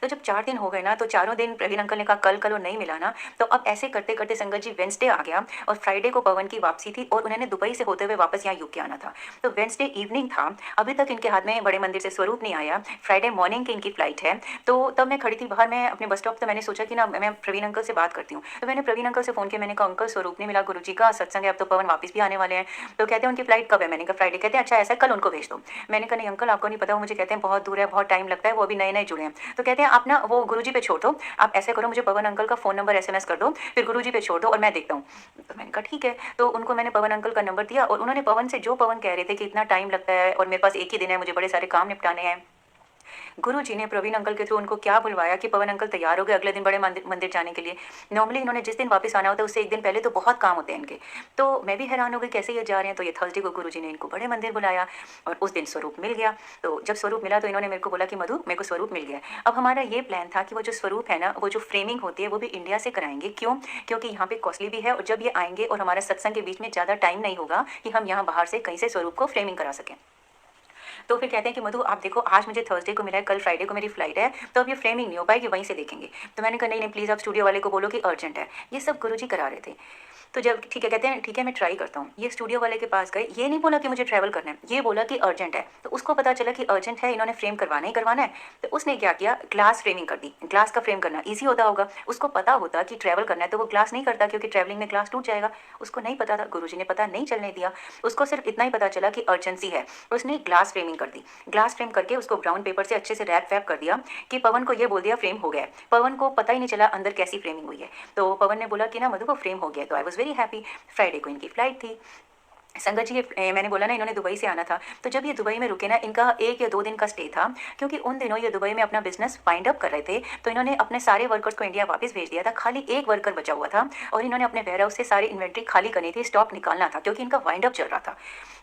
तो जब 4 दिन हो गए ना, तो चारों दिन प्रवीण अंकल ने कहा कल और नहीं मिला ना, तो अब ऐसे करते करते संगत जी वेंसडे आ गया और फ्राइडे को पवन की वापसी थी और उन्होंने दुबई से होते हुए वापस यहाँ यूके आना था। तो वेंसडे इवनिंग था, अभी तक इनके हाथ में बड़े मंदिर से स्वरूप नहीं आया। फ्राइडे मॉर्निंग की इनकी फ्लाइट है। तो तब मैं खड़ी थी बाहर, मैं अपने बस स्टॉप, तो मैंने सोचा कि ना मैं प्रवीण अंकल से बात करती हूँ। तो मैंने प्रवीण अंकल से फ़ोन किया, मैंने कहा अंकल स्वरूप नहीं मिला, गुरुजी का सत्संग है, अब तो पवन वापस भी आने वाले हैं। तो कहते हैं उनकी फ्लाइट कब है? मैंने कहा फ्राइडे। कहते हैं अच्छा ऐसा है, कल उनको भेज दो। मैंने कहा नहीं अंकल आपको नहीं पता, वो मुझे कहते हैं बहुत दूर है, बहुत टाइम लगता है, वो अभी नए-नए जुड़े हैं। तो कहते हैं आप ना वो गुरुजी पे छोड़ दो, आप ऐसे करो मुझे पवन अंकल का फ़ोन नंबर एसएमएस कर दो, फिर गुरुजी पे छोड़ दो और मैं देखता हूँ। तो मैंने कहा ठीक है। तो उनको मैंने पवन अंकल का नंबर दिया और उन्होंने पवन से, जो पवन कह रहे थे कि इतना टाइम लगता है और मेरे पास एक ही दिन है, मुझे बड़े सारे काम निपटाने हैं, गुरुजी ने प्रवीण अंकल के थ्रू उनको क्या बुलवाया कि पवन अंकल तैयार हो गए अगले दिन बड़े मंदिर जाने के लिए। नॉर्मली इन्होंने जिस दिन वापस आना होता है उससे एक दिन पहले तो बहुत काम होते हैं इनके। तो मैं भी हैरान हो गई कैसे ये जा रहे हैं। तो ये थर्सडे को गुरुजी ने इनको बड़े मंदिर बुलाया और उस दिन स्वरूप मिल गया। तो जब स्वरूप मिला तो इन्होंने मेरे को बोला कि मधु मेरे को स्वरूप मिल गया। अब हमारा ये प्लान था कि वो जो स्वरूप है ना, वो जो फ्रेमिंग होती है वो भी इंडिया से कराएंगे। क्यों? क्योंकि यहाँ पे कॉस्टली भी है और जब ये आएंगे और हमारे सत्संग के बीच में ज़्यादा टाइम नहीं होगा कि हम यहाँ बाहर से कहीं से स्वरूप को फ्रेमिंग करा सकें। तो फिर कहते हैं कि मधु आप देखो आज मुझे थर्सडे को मिला है, कल फ्राइडे को मेरी फ्लाइट है, तो अब ये फ्रेमिंग नहीं हो पाएगी, वहीं से देखेंगे। तो मैंने कहा नहीं नहीं प्लीज़ आप स्टूडियो वाले को बोलो कि अर्जेंट है। ये सब गुरुजी करा रहे थे। तो जब ठीक है कहते हैं ठीक है मैं ट्राई करता हूँ। ये स्टूडियो वाले के पास गए, ये नहीं बोला कि मुझे ट्रैवल करना है, ये बोला कि अर्जेंट है। तो उसको पता चला कि अर्जेंट है, इन्होंने फ्रेम करवाना ही करवाना है। तो उसने क्या किया, ग्लास फ्रेमिंग कर दी। ग्लास का फ्रेम करना ईज़ी होता होगा, उसको पता होता कि ट्रैवल करना है तो वो ग्लास नहीं करता क्योंकि ट्रैवलिंग में ग्लास टूट जाएगा। उसको नहीं पता था, गुरुजी ने पता नहीं चलने दिया। उसको सिर्फ इतना ही पता चला कि अर्जेंसी है, उसने ग्लास फ्रेमिंग कर दी। ग्लास फ्रेम करके उसको ब्राउन पेपर से अच्छे से रैप वैप कर दिया कि पवन को ये बोल दिया फ्रेम हो गया है। पवन को पता ही नहीं चला अंदर कैसी फ्रेमिंग हुई है। तो पवन ने बोला कि ना मधु वो फ्रेम हो गया है। तो I was very happy. Friday को इनकी फ्लाइट थी। संगत जी मैंने बोला ना इन्होंने दुबई से आना था। तो जब ये दुबई में रुके ना, इनका 1 या 2 दिन का स्टे था क्योंकि उन दिनों ये दुबई में अपना बिजनेस वाइंड अप कर रहे थे। तो इन्होंने अपने सारे वर्कर्स को इंडिया वापस भेज दिया था, खाली एक वर्कर बचा हुआ था और इन्होंने अपने वेयर हाउस से सारी इन्वेंट्री खाली करनी थी, स्टॉक निकालना था क्योंकि इनका वाइंड अप चल रहा था।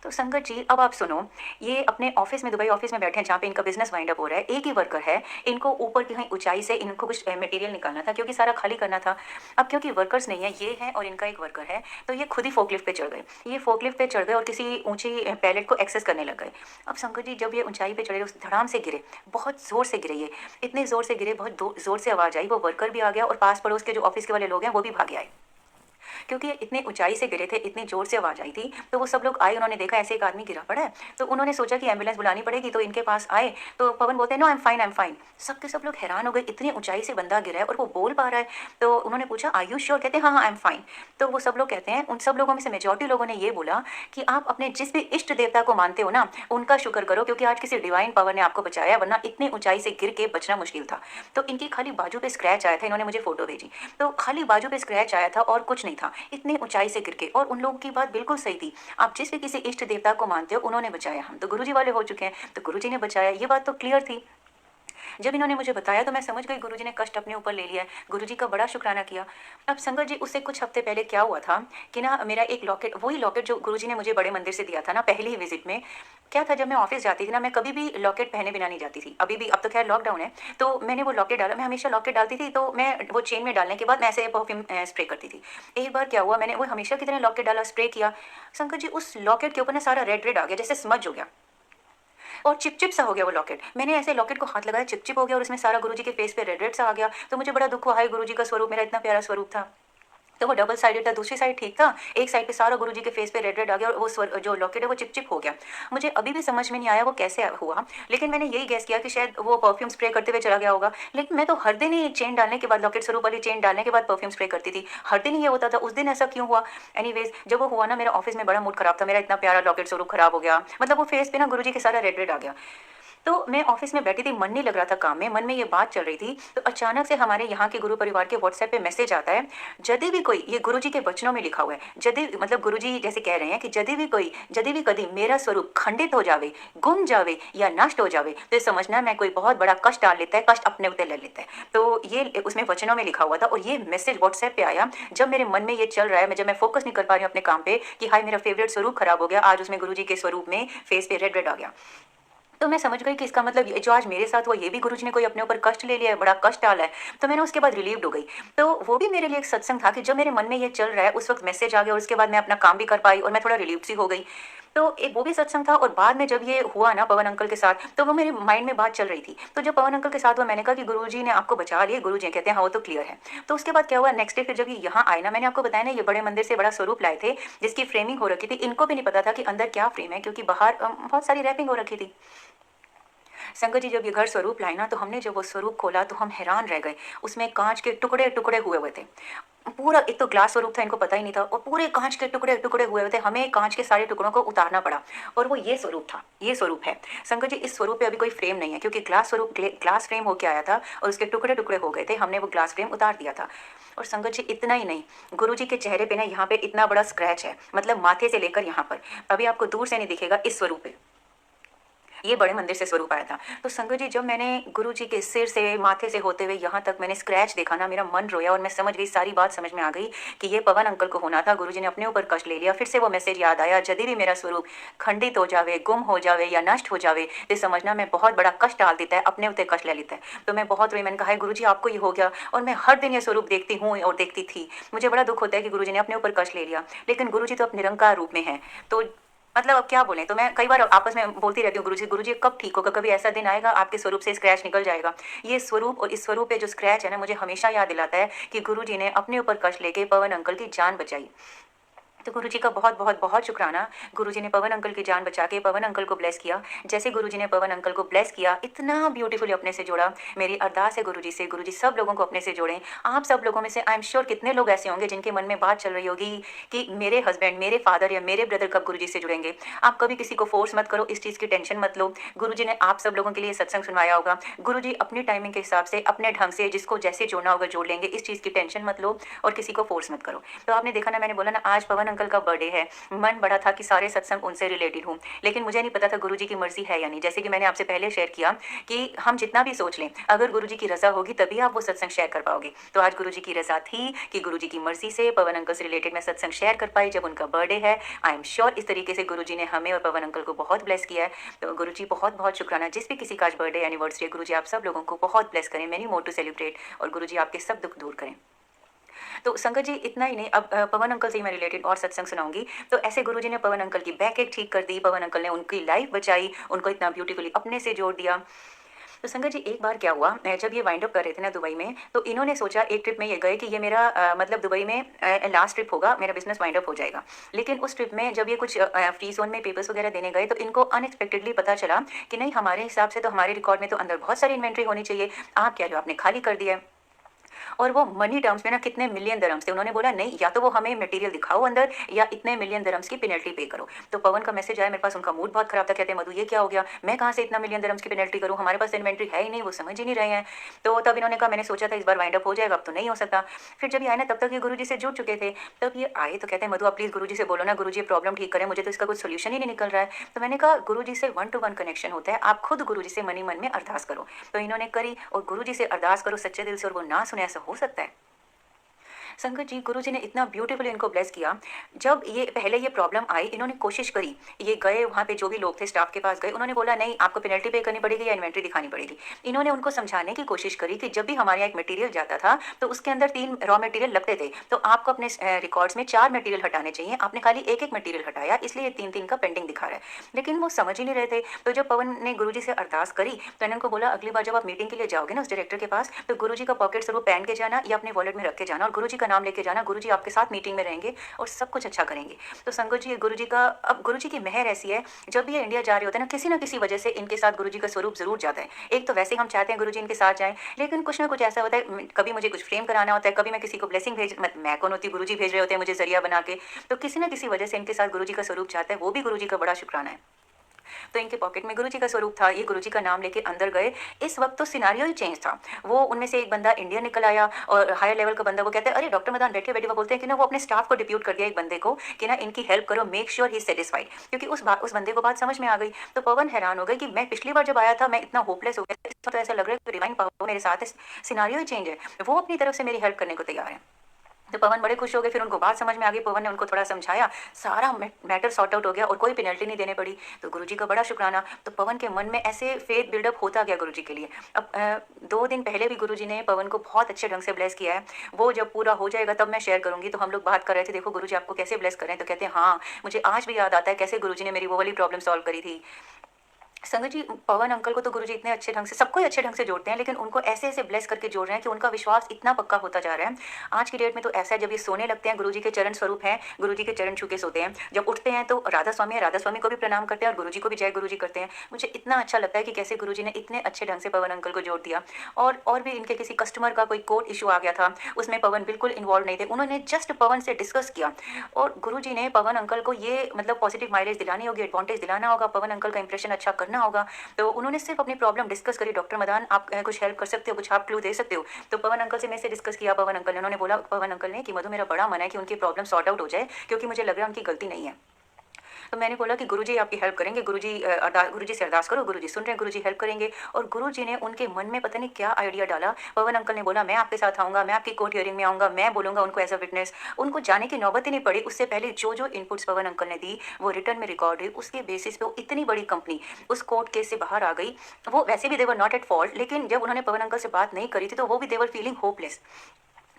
तो संगत जी अब आप सुनो, ये अपने ऑफिस में दुबई ऑफिस में बैठे हैं जहाँ पे इनका बिजनेस वाइंड अप हो रहा है। एक ही वर्कर है, इनको ऊपर की कहीं ऊंचाई से इनको कुछ मटेरियल निकालना था क्योंकि सारा खाली करना था। अब क्योंकि वर्कर्स नहीं है, ये है और इनका एक वर्कर है, तो ये खुद ही फोकलिफ्ट पे चढ़ गए। ये फोकलिफ्ट पे चढ़ गए और किसी ऊंची पैलेट को एक्सेस करने लग गए। अब शंकर जी जब ये ऊंचाई पे चढ़े, उस धड़ाम से गिरे, बहुत जोर से गिरे। ये इतने जोर से गिरे, बहुत जोर से आवाज आई। वो वर्कर भी आ गया और पास पड़ोस के जो ऑफिस के वाले लोग हैं वो भी भागे आए क्योंकि ये इतने ऊंचाई से गिरे थे, इतनी जोर से आवाज आई थी। तो वो सब लोग आए, उन्होंने देखा ऐसे एक आदमी गिरा पड़ा है। तो उन्होंने सोचा कि एम्बुलेंस बुलानी पड़ेगी, तो इनके पास आए। तो पवन बोलते हैं no I am fine, I am fine. सब के सब लोग हैरान हो गए, इतनी ऊंचाई से बंदा गिरा है और वो बोल पा रहा है। तो उन्होंने पूछा आर यू श्योर? कहते हैं हाँ हाँ आई एम फाइन। तो वो सब लोग कहते हैं, उन सब लोगों में से मेजॉरिटी लोगों ने ये बोला कि आप अपने जिस भी इष्ट देवता को मानते हो ना, उनका शुक्र करो क्योंकि आज किसी डिवाइन पावर ने आपको बचाया, वरना इतनी ऊंचाई से गिर के बचना मुश्किल था। तो इनकी खाली बाजू पे स्क्रैच आया था, इन्होंने मुझे फोटो भेजी। तो खाली बाजू पे स्क्रैच आया था और कुछ नहीं था, इतनी ऊंचाई से गिर के। और उन लोगों की बात बिल्कुल सही थी, आप जिस भी किसी इष्ट देवता को मानते हो उन्होंने बचाया। हम तो गुरुजी वाले हो चुके हैं, तो गुरुजी ने बचाया, ये बात तो क्लियर थी। जब इन्होंने मुझे बताया तो मैं समझ गई गुरुजी ने कष्ट अपने ऊपर ले लिया है। गुरुजी का बड़ा शुक्राना किया। अब संगत जी उससे कुछ हफ्ते पहले क्या हुआ था कि ना मेरा एक लॉकेट, वही लॉकेट जो गुरुजी ने मुझे बड़े मंदिर से दिया था ना पहली ही विजिट में, क्या था जब मैं ऑफिस जाती थी ना, मैं कभी भी लॉकेट पहने बिना नहीं जाती थी। अभी भी, अब तो खैर लॉकडाउन है, तो मैंने वो लॉकेट डाला। मैं हमेशा लॉकेट डालती थी तो मैं वो चेन में डालने के बाद मैं ऐसे परफ्यूम स्प्रे करती थी। एक बार क्या हुआ, मैंने वो हमेशा की तरह लॉकेट डाला, स्प्रे किया। संगत जी उस लॉकेट के ऊपर ना सारा रेड रेड आ गया, जैसे स्मज हो गया और चिपचिप सा हो गया वो लॉकेट। मैंने ऐसे लॉकेट को हाथ लगाया, चिपचिप हो गया और उसमें सारा गुरुजी के फेस पे रेड रेड सा आ गया। तो मुझे बड़ा दुख हुआ, हाय गुरुजी का स्वरूप, मेरा इतना प्यारा स्वरूप था। तो वो डबल साइडेड था, दूसरी साइड ठीक था, एक साइड पे सारा गुरुजी के फेस पे रेड रेड आ गया और वो जो लॉकेट है वो चिपचिप हो गया। मुझे अभी भी समझ में नहीं आया वो कैसे हुआ, लेकिन मैंने यही गैस किया कि शायद वो परफ्यूम स्प्रे करते हुए चला गया होगा। लेकिन मैं तो हर दिन ही चेन डालने के बाद, लॉकेट स्वरूप वाली चेन डालने के बाद परफ्यूम स्प्रे करती थी, हर दिन ही ये होता था। उस दिन ऐसा क्यों हुआ? एनीवेज जब वो हुआ ना, मेरा ऑफिस में बड़ा मूड खराब था, मेरा इतना प्यारा लॉकेट स्वरूप खराब हो गया। मतलब वो फेस पे ना गुरुजी के सारा रेड रेड आ गया। तो मैं ऑफिस में बैठी थी, मन नहीं लग रहा था काम में, मन में ये बात चल रही थी। तो अचानक से हमारे यहाँ के गुरु परिवार के व्हाट्सएप पे मैसेज आता है, यदि भी कोई, ये गुरुजी के वचनों में लिखा हुआ है, यदि मतलब गुरुजी जैसे कह रहे हैं कि यदि भी कभी मेरा स्वरूप खंडित हो जावे, गुम जावे या नष्ट हो जावे, तो समझना मैं कोई बहुत बड़ा कष्ट डाल लेता है, कष्ट अपने ऊपर ले लेता है। तो ये उसमें वचनों में लिखा हुआ था और ये मैसेज व्हाट्सएप पे आया जब मेरे मन में ये चल रहा है, जब मैं फोकस नहीं कर पा रही हूँ अपने काम पे कि हाय मेरा फेवरेट स्वरूप खराब हो गया, आज उसमें गुरुजी के स्वरूप में फेस पे रेड रेड आ गया। तो मैं समझ गई कि इसका मतलब ये जो आज मेरे साथ हुआ, ये भी गुरुजी ने कोई अपने ऊपर कष्ट ले लिया है, बड़ा कष्ट डाला है। तो मैंने उसके बाद रिलीव्ड हो गई। तो वो भी मेरे लिए एक सत्संग था कि जब मेरे मन में ये चल रहा है, उस वक्त मैसेज आ गया और उसके बाद मैं अपना काम भी कर पाई और मैं थोड़ा रिलीव सी हो गई। तो एक वो भी सत्संग था। और बाद में जब ये हुआ ना पवन अंकल के साथ, तो वो मेरे माइंड में बात चल रही थी। तो जब पवन अंकल के साथ हुआ, मैंने कहा कि गुरुजी ने आपको बचा लिया। गुरुजी कहते हैं हाँ वो तो क्लियर है। तो उसके बाद क्या हुआ, नेक्स्ट डे फिर जब ये यहाँ आए ना, मैंने आपको बताया ना ये बड़े मंदिर से बड़ा स्वरूप लाए थे जिसकी फ्रेमिंग हो रखी थी। इनको भी नहीं पता था कि अंदर क्या फ्रेम है क्योंकि बाहर बहुत सारी रैपिंग हो रखी थी। संगत जी जब ये घर स्वरूप लाए ना, तो हमने जब वो स्वरूप खोला तो हम हैरान रह गए। उसमें कांच के टुकड़े टुकड़े हुए हुए थे पूरा। एक तो ग्लास स्वरूप था, इनको पता ही नहीं था, और पूरे कांच के टुकड़े टुकड़े हुए हुए थे। हमें कांच के सारे टुकड़ों को उतारना पड़ा और वो ये स्वरूप था, ये स्वरूप है। संगत जी इस स्वरूप पे अभी कोई फ्रेम नहीं है क्योंकि ग्लास फ्रेम होके आया था और उसके टुकड़े टुकड़े हो गए थे। हमने वो ग्लास फ्रेम उतार दिया था। और संगत जी इतना ही नहीं, गुरुजी के चेहरे पे ना यहाँ पे इतना बड़ा स्क्रैच है, मतलब माथे से लेकर यहाँ पर, अभी आपको दूर से नहीं दिखेगा, इस स्वरूप पे ये बड़े मंदिर से स्वरूप आया था। तो संगत जी जब मैंने गुरु जी के सिर से, माथे से होते हुए यहाँ तक मैंने स्क्रैच देखा ना, मेरा मन रोया और मैं समझ गई, सारी बात समझ में आ गई कि ये पवन अंकल को होना था। गुरु जी ने अपने ऊपर कष्ट ले लिया। फिर से वो मैसेज याद आया, यदि भी मेरा स्वरूप खंडित हो जावे, गुम हो जावे या नष्ट हो जावे, तो समझना मैं बहुत बड़ा कष्ट डाल देता है, अपने ऊपर कष्ट ले लेता है। तो मैं बहुत रोई, मैंने कहा गुरु जी आपको ये हो गया। और मैं हर दिन ये स्वरूप देखती हूँ और देखती थी। मुझे बड़ा दुख होता है कि गुरु जी ने अपने ऊपर कष्ट ले लिया, लेकिन गुरु जी तो अब निरंकार रूप में है। तो मतलब अब क्या बोलें? तो मैं कई बार आपस में बोलती रहती हूँ गुरुजी कब ठीक होगा? कभी ऐसा दिन आएगा आपके स्वरूप से स्क्रैच निकल जाएगा। ये स्वरूप और इस स्वरूप पे जो स्क्रैच है ना, मुझे हमेशा याद दिलाता है कि गुरुजी ने अपने ऊपर कष्ट लेके पवन अंकल की जान बचाई। तो गुरुजी का बहुत शुक्राना। गुरुजी ने पवन अंकल की जान बचा के पवन अंकल को ब्लेस किया। जैसे गुरुजी ने पवन अंकल को ब्लेस किया, इतना ब्यूटीफुली अपने से जोड़ा। मेरी अरदास है गुरुजी से, गुरुजी सब लोगों को अपने से जोड़ें। आप सब लोगों में से आई एम श्योर कितने लोग ऐसे होंगे जिनके मन में बात चल रही होगी कि मेरे हस्बैंड, मेरे फादर या मेरे ब्रदर कब गुरुजी से जुड़ेंगे। आप कभी किसी को फोर्स मत करो, इस चीज़ की टेंशन मत लो। गुरुजी ने आप सब लोगों के लिए सत्संग सुनवाया होगा। गुरुजी अपनी टाइमिंग के हिसाब से, अपने ढंग से जिसको जैसे जोड़ना होगा जोड़ लेंगे। इस चीज़ की टेंशन मत लो और किसी को फोर्स मत करो। तो आपने देखा ना, मैंने बोला ना आज पवन अंकल का बर्थडे है। मन बड़ा था कि सारे सत्संग उनसे रिलेटेड हों, लेकिन मुझे नहीं पता था गुरुजी की मर्ज़ी है या नहीं। जैसे कि मैंने आपसे पहले शेयर किया कि हम जितना भी सोच लें, अगर गुरुजी की रज़ा होगी तभी आप वो सत्संग शेयर कर पाओगे। तो आज गुरुजी की रज़ा थी कि गुरुजी की मर्ज़ी से पवन अंकल से रिलेटेड मैं सत्संग शेयर कर पाई जब उनका बर्थडे है। आई एम श्योर इस तरीके से गुरुजी ने हमें और पवन अंकल को बहुत ब्लेस किया है। तो गुरुजी बहुत शुक्राना। जिस भी किसी का आज बर्थडे एनिवर्सरी है, गुरुजी आप सब लोगों को बहुत ब्लेस करें, मेनी मोर टू सेलिब्रेट, और गुरुजी आपके सब दुख दूर करें। तो संगत जी इतना ही नहीं, अब पवन अंकल से ही मैं रिलेटेड और सत्संग सुनाऊंगी। तो ऐसे गुरुजी ने पवन अंकल की बैक एक ठीक कर दी, पवन अंकल ने उनकी लाइफ बचाई, उनको इतना ब्यूटीफुली अपने से जोड़ दिया। तो संगत जी एक बार क्या हुआ, जब ये वाइंड अप कर रहे थे ना दुबई में, तो इन्होंने सोचा एक ट्रिप में ये गए कि ये मेरा मतलब दुबई में लास्ट ट्रिप होगा, मेरा बिजनेस वाइंड अप हो जाएगा। लेकिन उस ट्रिप में जब ये कुछ फ्री जोन में पेपर्स वगैरह देने गए, तो इनको अनएक्सपेक्टेडली पता चला कि नहीं, हमारे हिसाब से तो हमारे रिकॉर्ड में तो अंदर बहुत सारी इन्वेंट्री होनी चाहिए, आप क्या जो आपने खाली कर दिया है। और वो मनी टर्म्स में ना कितने मिलियन दरम्स थे। उन्होंने बोला नहीं, या तो वो हमें मटेरियल दिखाओ अंदर, या इतने मिलियन दरम्स की पेनल्टी पे करो। तो पवन का मैसेज आया मेरे पास, उनका मूड बहुत खराब था। कहते हैं मधु ये क्या हो गया, मैं कहाँ से इतना मिलियन दरम्स की पेनल्टी करूँ, हमारे पास इन्वेंट्री है ही नहीं, वो समझ ही नहीं रहे हैं। तो तब इन्होंने कहा मैंने सोचा था इस बार वाइंड अप हो जाएगा, अब तो नहीं हो सकता। फिर जब ये आए ना, तब तक ये गुरुजी से जुड़ चुके थे। तब ये आए तो कहते हैं मधु आप प्लीज़ गुरुजी से बोलो ना, गुरुजी ये प्रॉब्लम ठीक करें, मुझे तो इसका कुछ सोल्यूशन ही नहीं निकल रहा है। तो मैंने कहा गुरुजी से 1 to 1 कनेक्शन होता है, आप खुद गुरुजी से मनी मन में अरदास करो। तो इन्होंने करी, और गुरुजी से अरदास करो सच्चे दिल से, और वो ना सुने, ऐसा हो सकता है? संगत जी गुरुजी ने इतना ब्यूटीफुली इनको ब्लेस किया। जब ये पहले ये प्रॉब्लम आई, इन्होंने कोशिश करी, ये गए वहाँ पे जो भी लोग थे स्टाफ के पास गए, उन्होंने बोला नहीं आपको पेनल्टी पे करनी पड़ेगी या इन्वेंट्री दिखानी पड़ेगी। इन्होंने उनको समझाने की कोशिश करी कि जब भी हमारे यहाँ एक मटेरियल जाता था तो उसके अंदर 3 रॉ मटेरियल लगते थे, तो आपको अपने रिकॉर्ड्स में 4 मटेरियल हटाने चाहिए, आपने खाली एक मटेरियल हटाया, इसलिए ये 3-3 का पेंडिंग दिखा रहा है। लेकिन वो समझ ही नहीं रहे थे। तो जब पवन ने गुरुजी से अरदास करी, तो मैंने उनको बोला अगली बार जब आप मीटिंग के लिए जाओगे ना उस डायरेक्टर के पास, तो गुरुजी का पॉकेट जरूर पहन के जाना या अपने वॉलेट में रख के जाना, और गुरुजी का नाम लेके जाना। गुरुजी आपके साथ मीटिंग में रहेंगे और सब कुछ अच्छा करेंगे। तो संगत जी गुरुजी का, अब गुरुजी की मेहर ऐसी है, जब भी ये इंडिया जा रहे होते हैं ना किसी वजह से इनके साथ गुरुजी का स्वरूप जरूर जाता है। एक तो वैसे हम चाहते हैं गुरुजी इनके साथ जाएं, लेकिन कुछ ना कुछ ऐसा होता है, कभी मुझे कुछ फ्रेम कराना होता है, कभी मैं किसी को ब्लेसिंग भेज, मैं कौन होती, गुरुजी भेज रहे होते हैं मुझे जरिया बना के। तो किसी ना किसी वजह से इनके साथ गुरुजी का स्वरूप जाता है, वो भी गुरुजी का बड़ा शुक्राना है। तो इनके पॉकेट में गुरुजी का स्वरूप था, ये गुरुजी का नाम लेके अंदर गए। इस वक्त तो सिनारियो ही चेंज था। वो उनमें से एक बंदा इंडियन निकल आया, और हायर लेवल का बंदा, वो कहते हैं अरे डॉक्टर मदान बैठे बैठे, वो बोलते हैं कि ना वो अपने स्टाफ को डिप्यूट कर दिया एक बंदे को कि ना इनकी हेल्प करो, मेक श्योर ही सेटिस्फाइड, क्योंकि उस बंदे को बात समझ में आ गई। तो पवन हैरान हो गए कि मैं पिछली बार जब आया था मैं इतना होपलेस हो गया, तो ऐसा लग रहा है कि डिवाइन पावर मेरे साथ है, सिनारियो ही चेंज है, वो अपनी तरफ से मेरी हेल्प करने को तैयार है। तो पवन बड़े खुश हो गए। फिर उनको बात समझ में आ गई, पवन ने उनको थोड़ा समझाया, सारा मैटर सॉर्ट आउट हो गया और कोई पेनल्टी नहीं देने पड़ी। तो गुरुजी का बड़ा शुक्राना। तो पवन के मन में ऐसे फेथ बिल्डअप होता गया गुरुजी के लिए। अब 2 दिन पहले भी गुरुजी ने पवन को बहुत अच्छे ढंग से ब्लेस किया है। वो जब पूरा हो जाएगा तब मैं शेयर करूंगी। तो हम लोग बात कर रहे थे, देखो गुरुजी आपको कैसे ब्लेस करें। तो कहते हैं हाँ, मुझे आज भी याद आता है कैसे गुरुजी ने मेरी वो वाली प्रॉब्लम सॉल्व करी थी। संगत जी पवन अंकल को तो गुरुजी इतने अच्छे ढंग से, सबको ही अच्छे ढंग से जोड़ते हैं, लेकिन उनको ऐसे ऐसे ब्लेस करके जोड़ रहे हैं कि उनका विश्वास इतना पक्का होता जा रहा है। आज की डेट में तो ऐसा है, जब ये सोने लगते हैं गुरुजी के चरण स्वरूप हैं, गुरुजी के चरण छू के सोते हैं। जब उठते हैं तो राधा स्वामी है, राधा स्वामी को भी प्रणाम करते हैं और गुरुजी को भी जय गुरुजी करते हैं। मुझे इतना अच्छा लगता है कि कैसे गुरुजी ने इतने अच्छे ढंग से पवन अंकल को जोड़ दिया। और भी इनके किसी कस्टमर का कोई कोर्ट इशू आ गया था, उसमें पवन बिल्कुल इन्वॉल्व नहीं थे, उन्होंने जस्ट पवन से डिस्कस किया और गुरुजी ने पवन अंकल को ये मतलब पॉजिटिव माइलेज दिलानी होगी, एडवांटेज दिलाना होगा, पवन अंकल का इंप्रेशन अच्छा करना होगा। तो उन्होंने सिर्फ अपनी प्रॉब्लम डिस्कस करी, डॉक्टर मदान आप कुछ हेल्प कर सकते हो, कुछ आप क्लू दे सकते हो। तो पवन अंकल से मैं से डिस्कस किया, पवन अंकल ने, उन्होंने बोला पवन अंकल ने कि मधु मेरा बड़ा मन है कि उनकी प्रॉब्लम सॉर्ट आउट हो जाए, क्योंकि मुझे लग रहा है उनकी गलती नहीं है। तो मैंने बोला कि गुरुजी आपकी हेल्प करेंगे, गुरुजी से अरदास करो, गुरुजी सुन रहे हैं, गुरुजी हेल्प करेंगे। और गुरुजी ने उनके मन में पता नहीं क्या आइडिया डाला। पवन अंकल ने बोला मैं आपके साथ आऊँगा, मैं आपकी कोर्ट हियरिंग में आऊँगा, मैं बोलूँगा उनको एज अ विटनेस। उनको जाने की नौबत ही नहीं पड़ी। उससे पहले जो जो इनपुट्स पवन अंकल ने दी वो रिटर्न में रिकॉर्ड हुई। उसके बेसिस पे वो इतनी बड़ी कंपनी उस कोर्ट केस से बाहर आ गई। वो वैसे भी देवर नॉट एट फॉल्ट, लेकिन जब उन्होंने पवन अंकल से बात नहीं करी थी तो वो भी देवर फीलिंग होपलेस।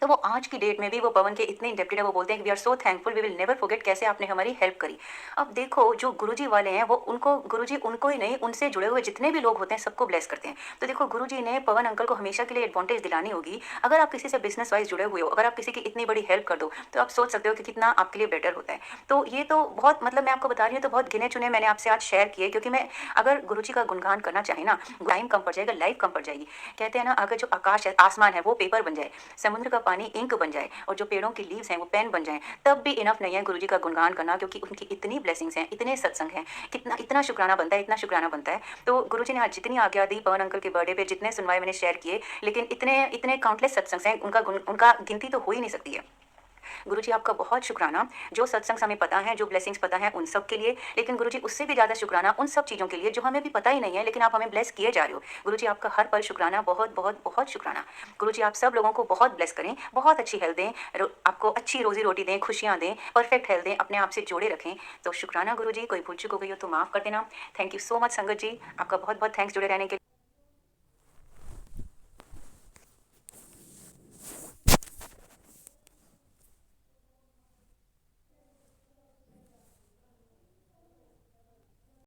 तो वो आज की डेट में भी वो पवन के इतने इंडेप्टेड है, वो बोलते हैं कि we are so thankful, we will never forget कैसे आपने हमारी हेल्प करी। अब देखो जो गुरुजी वाले हैं वो उनको गुरुजी उनको ही नहीं, उनसे जुड़े हुए जितने भी लोग होते हैं सबको ब्लेस करते हैं। तो देखो गुरुजी ने पवन अंकल को हमेशा के लिए एडवांटेज दिलानी होगी। अगर आप किसी से बिज़नेस वाइज़ जुड़े हुए हो, अगर आप किसी की इतनी बड़ी हेल्प कर दो, तो आप सोच सकते हो कि कितना आपके लिए बेटर होता है। तो ये तो बहुत मतलब मैं आपको बता रही हूँ, तो बहुत गिने-चुने मैंने आपसे आज शेयर किए, क्योंकि मैं अगर गुरुजी का गुणगान करना चाहे ना, टाइम कम पड़ जाएगा, लाइफ कम पड़ जाएगी। कहते हैं ना, अगर जो आकाश है, आसमान है वो पेपर बन जाए, समुद्र का पानी इंक बन जाए और जो पेड़ों की लीव्स हैं वो पेन बन जाएँ, तब भी इनफ नहीं है गुरुजी का गुणगान करना, क्योंकि उनकी इतनी ब्लेसिंग्स हैं, इतने सत्संग हैं, कितना इतना शुक्राना बनता है, इतना शुक्राना बनता है। तो गुरुजी ने आज जितनी आज्ञा दी पवन अंकल के बर्थडे पे, जितने सुनवाए मैंने शेयर किए, लेकिन इतने इतने काउंटलेस सत्संग्स हैं, उनका गिनती तो हो ही नहीं सकती है। गुरुजी आपका बहुत शुक्राना, जो सत्संग हमें पता है, जो ब्लेसिंग्स पता है उन सब के लिए, लेकिन गुरुजी उससे भी ज़्यादा शुक्राना उन सब चीज़ों के लिए जो हमें भी पता ही नहीं है, लेकिन आप हमें ब्लेस किए जा रहे हो। गुरुजी आपका हर पल शुक्राना, बहुत बहुत बहुत शुक्राना। गुरुजी आप सब लोगों को बहुत ब्लेस करें, बहुत अच्छी हेल्थ दें, आपको अच्छी रोजी रोटी दें, खुशियाँ दें, परफेक्ट हेल्थ दें, अपने आप से जोड़े रखें। तो शुक्राना गुरुजी, कोई भूल चूक हो गई हो तो माफ़ कर देना। थैंक यू सो मच संगत जी, आपका बहुत बहुत थैंक्स जुड़े रहने के लिए।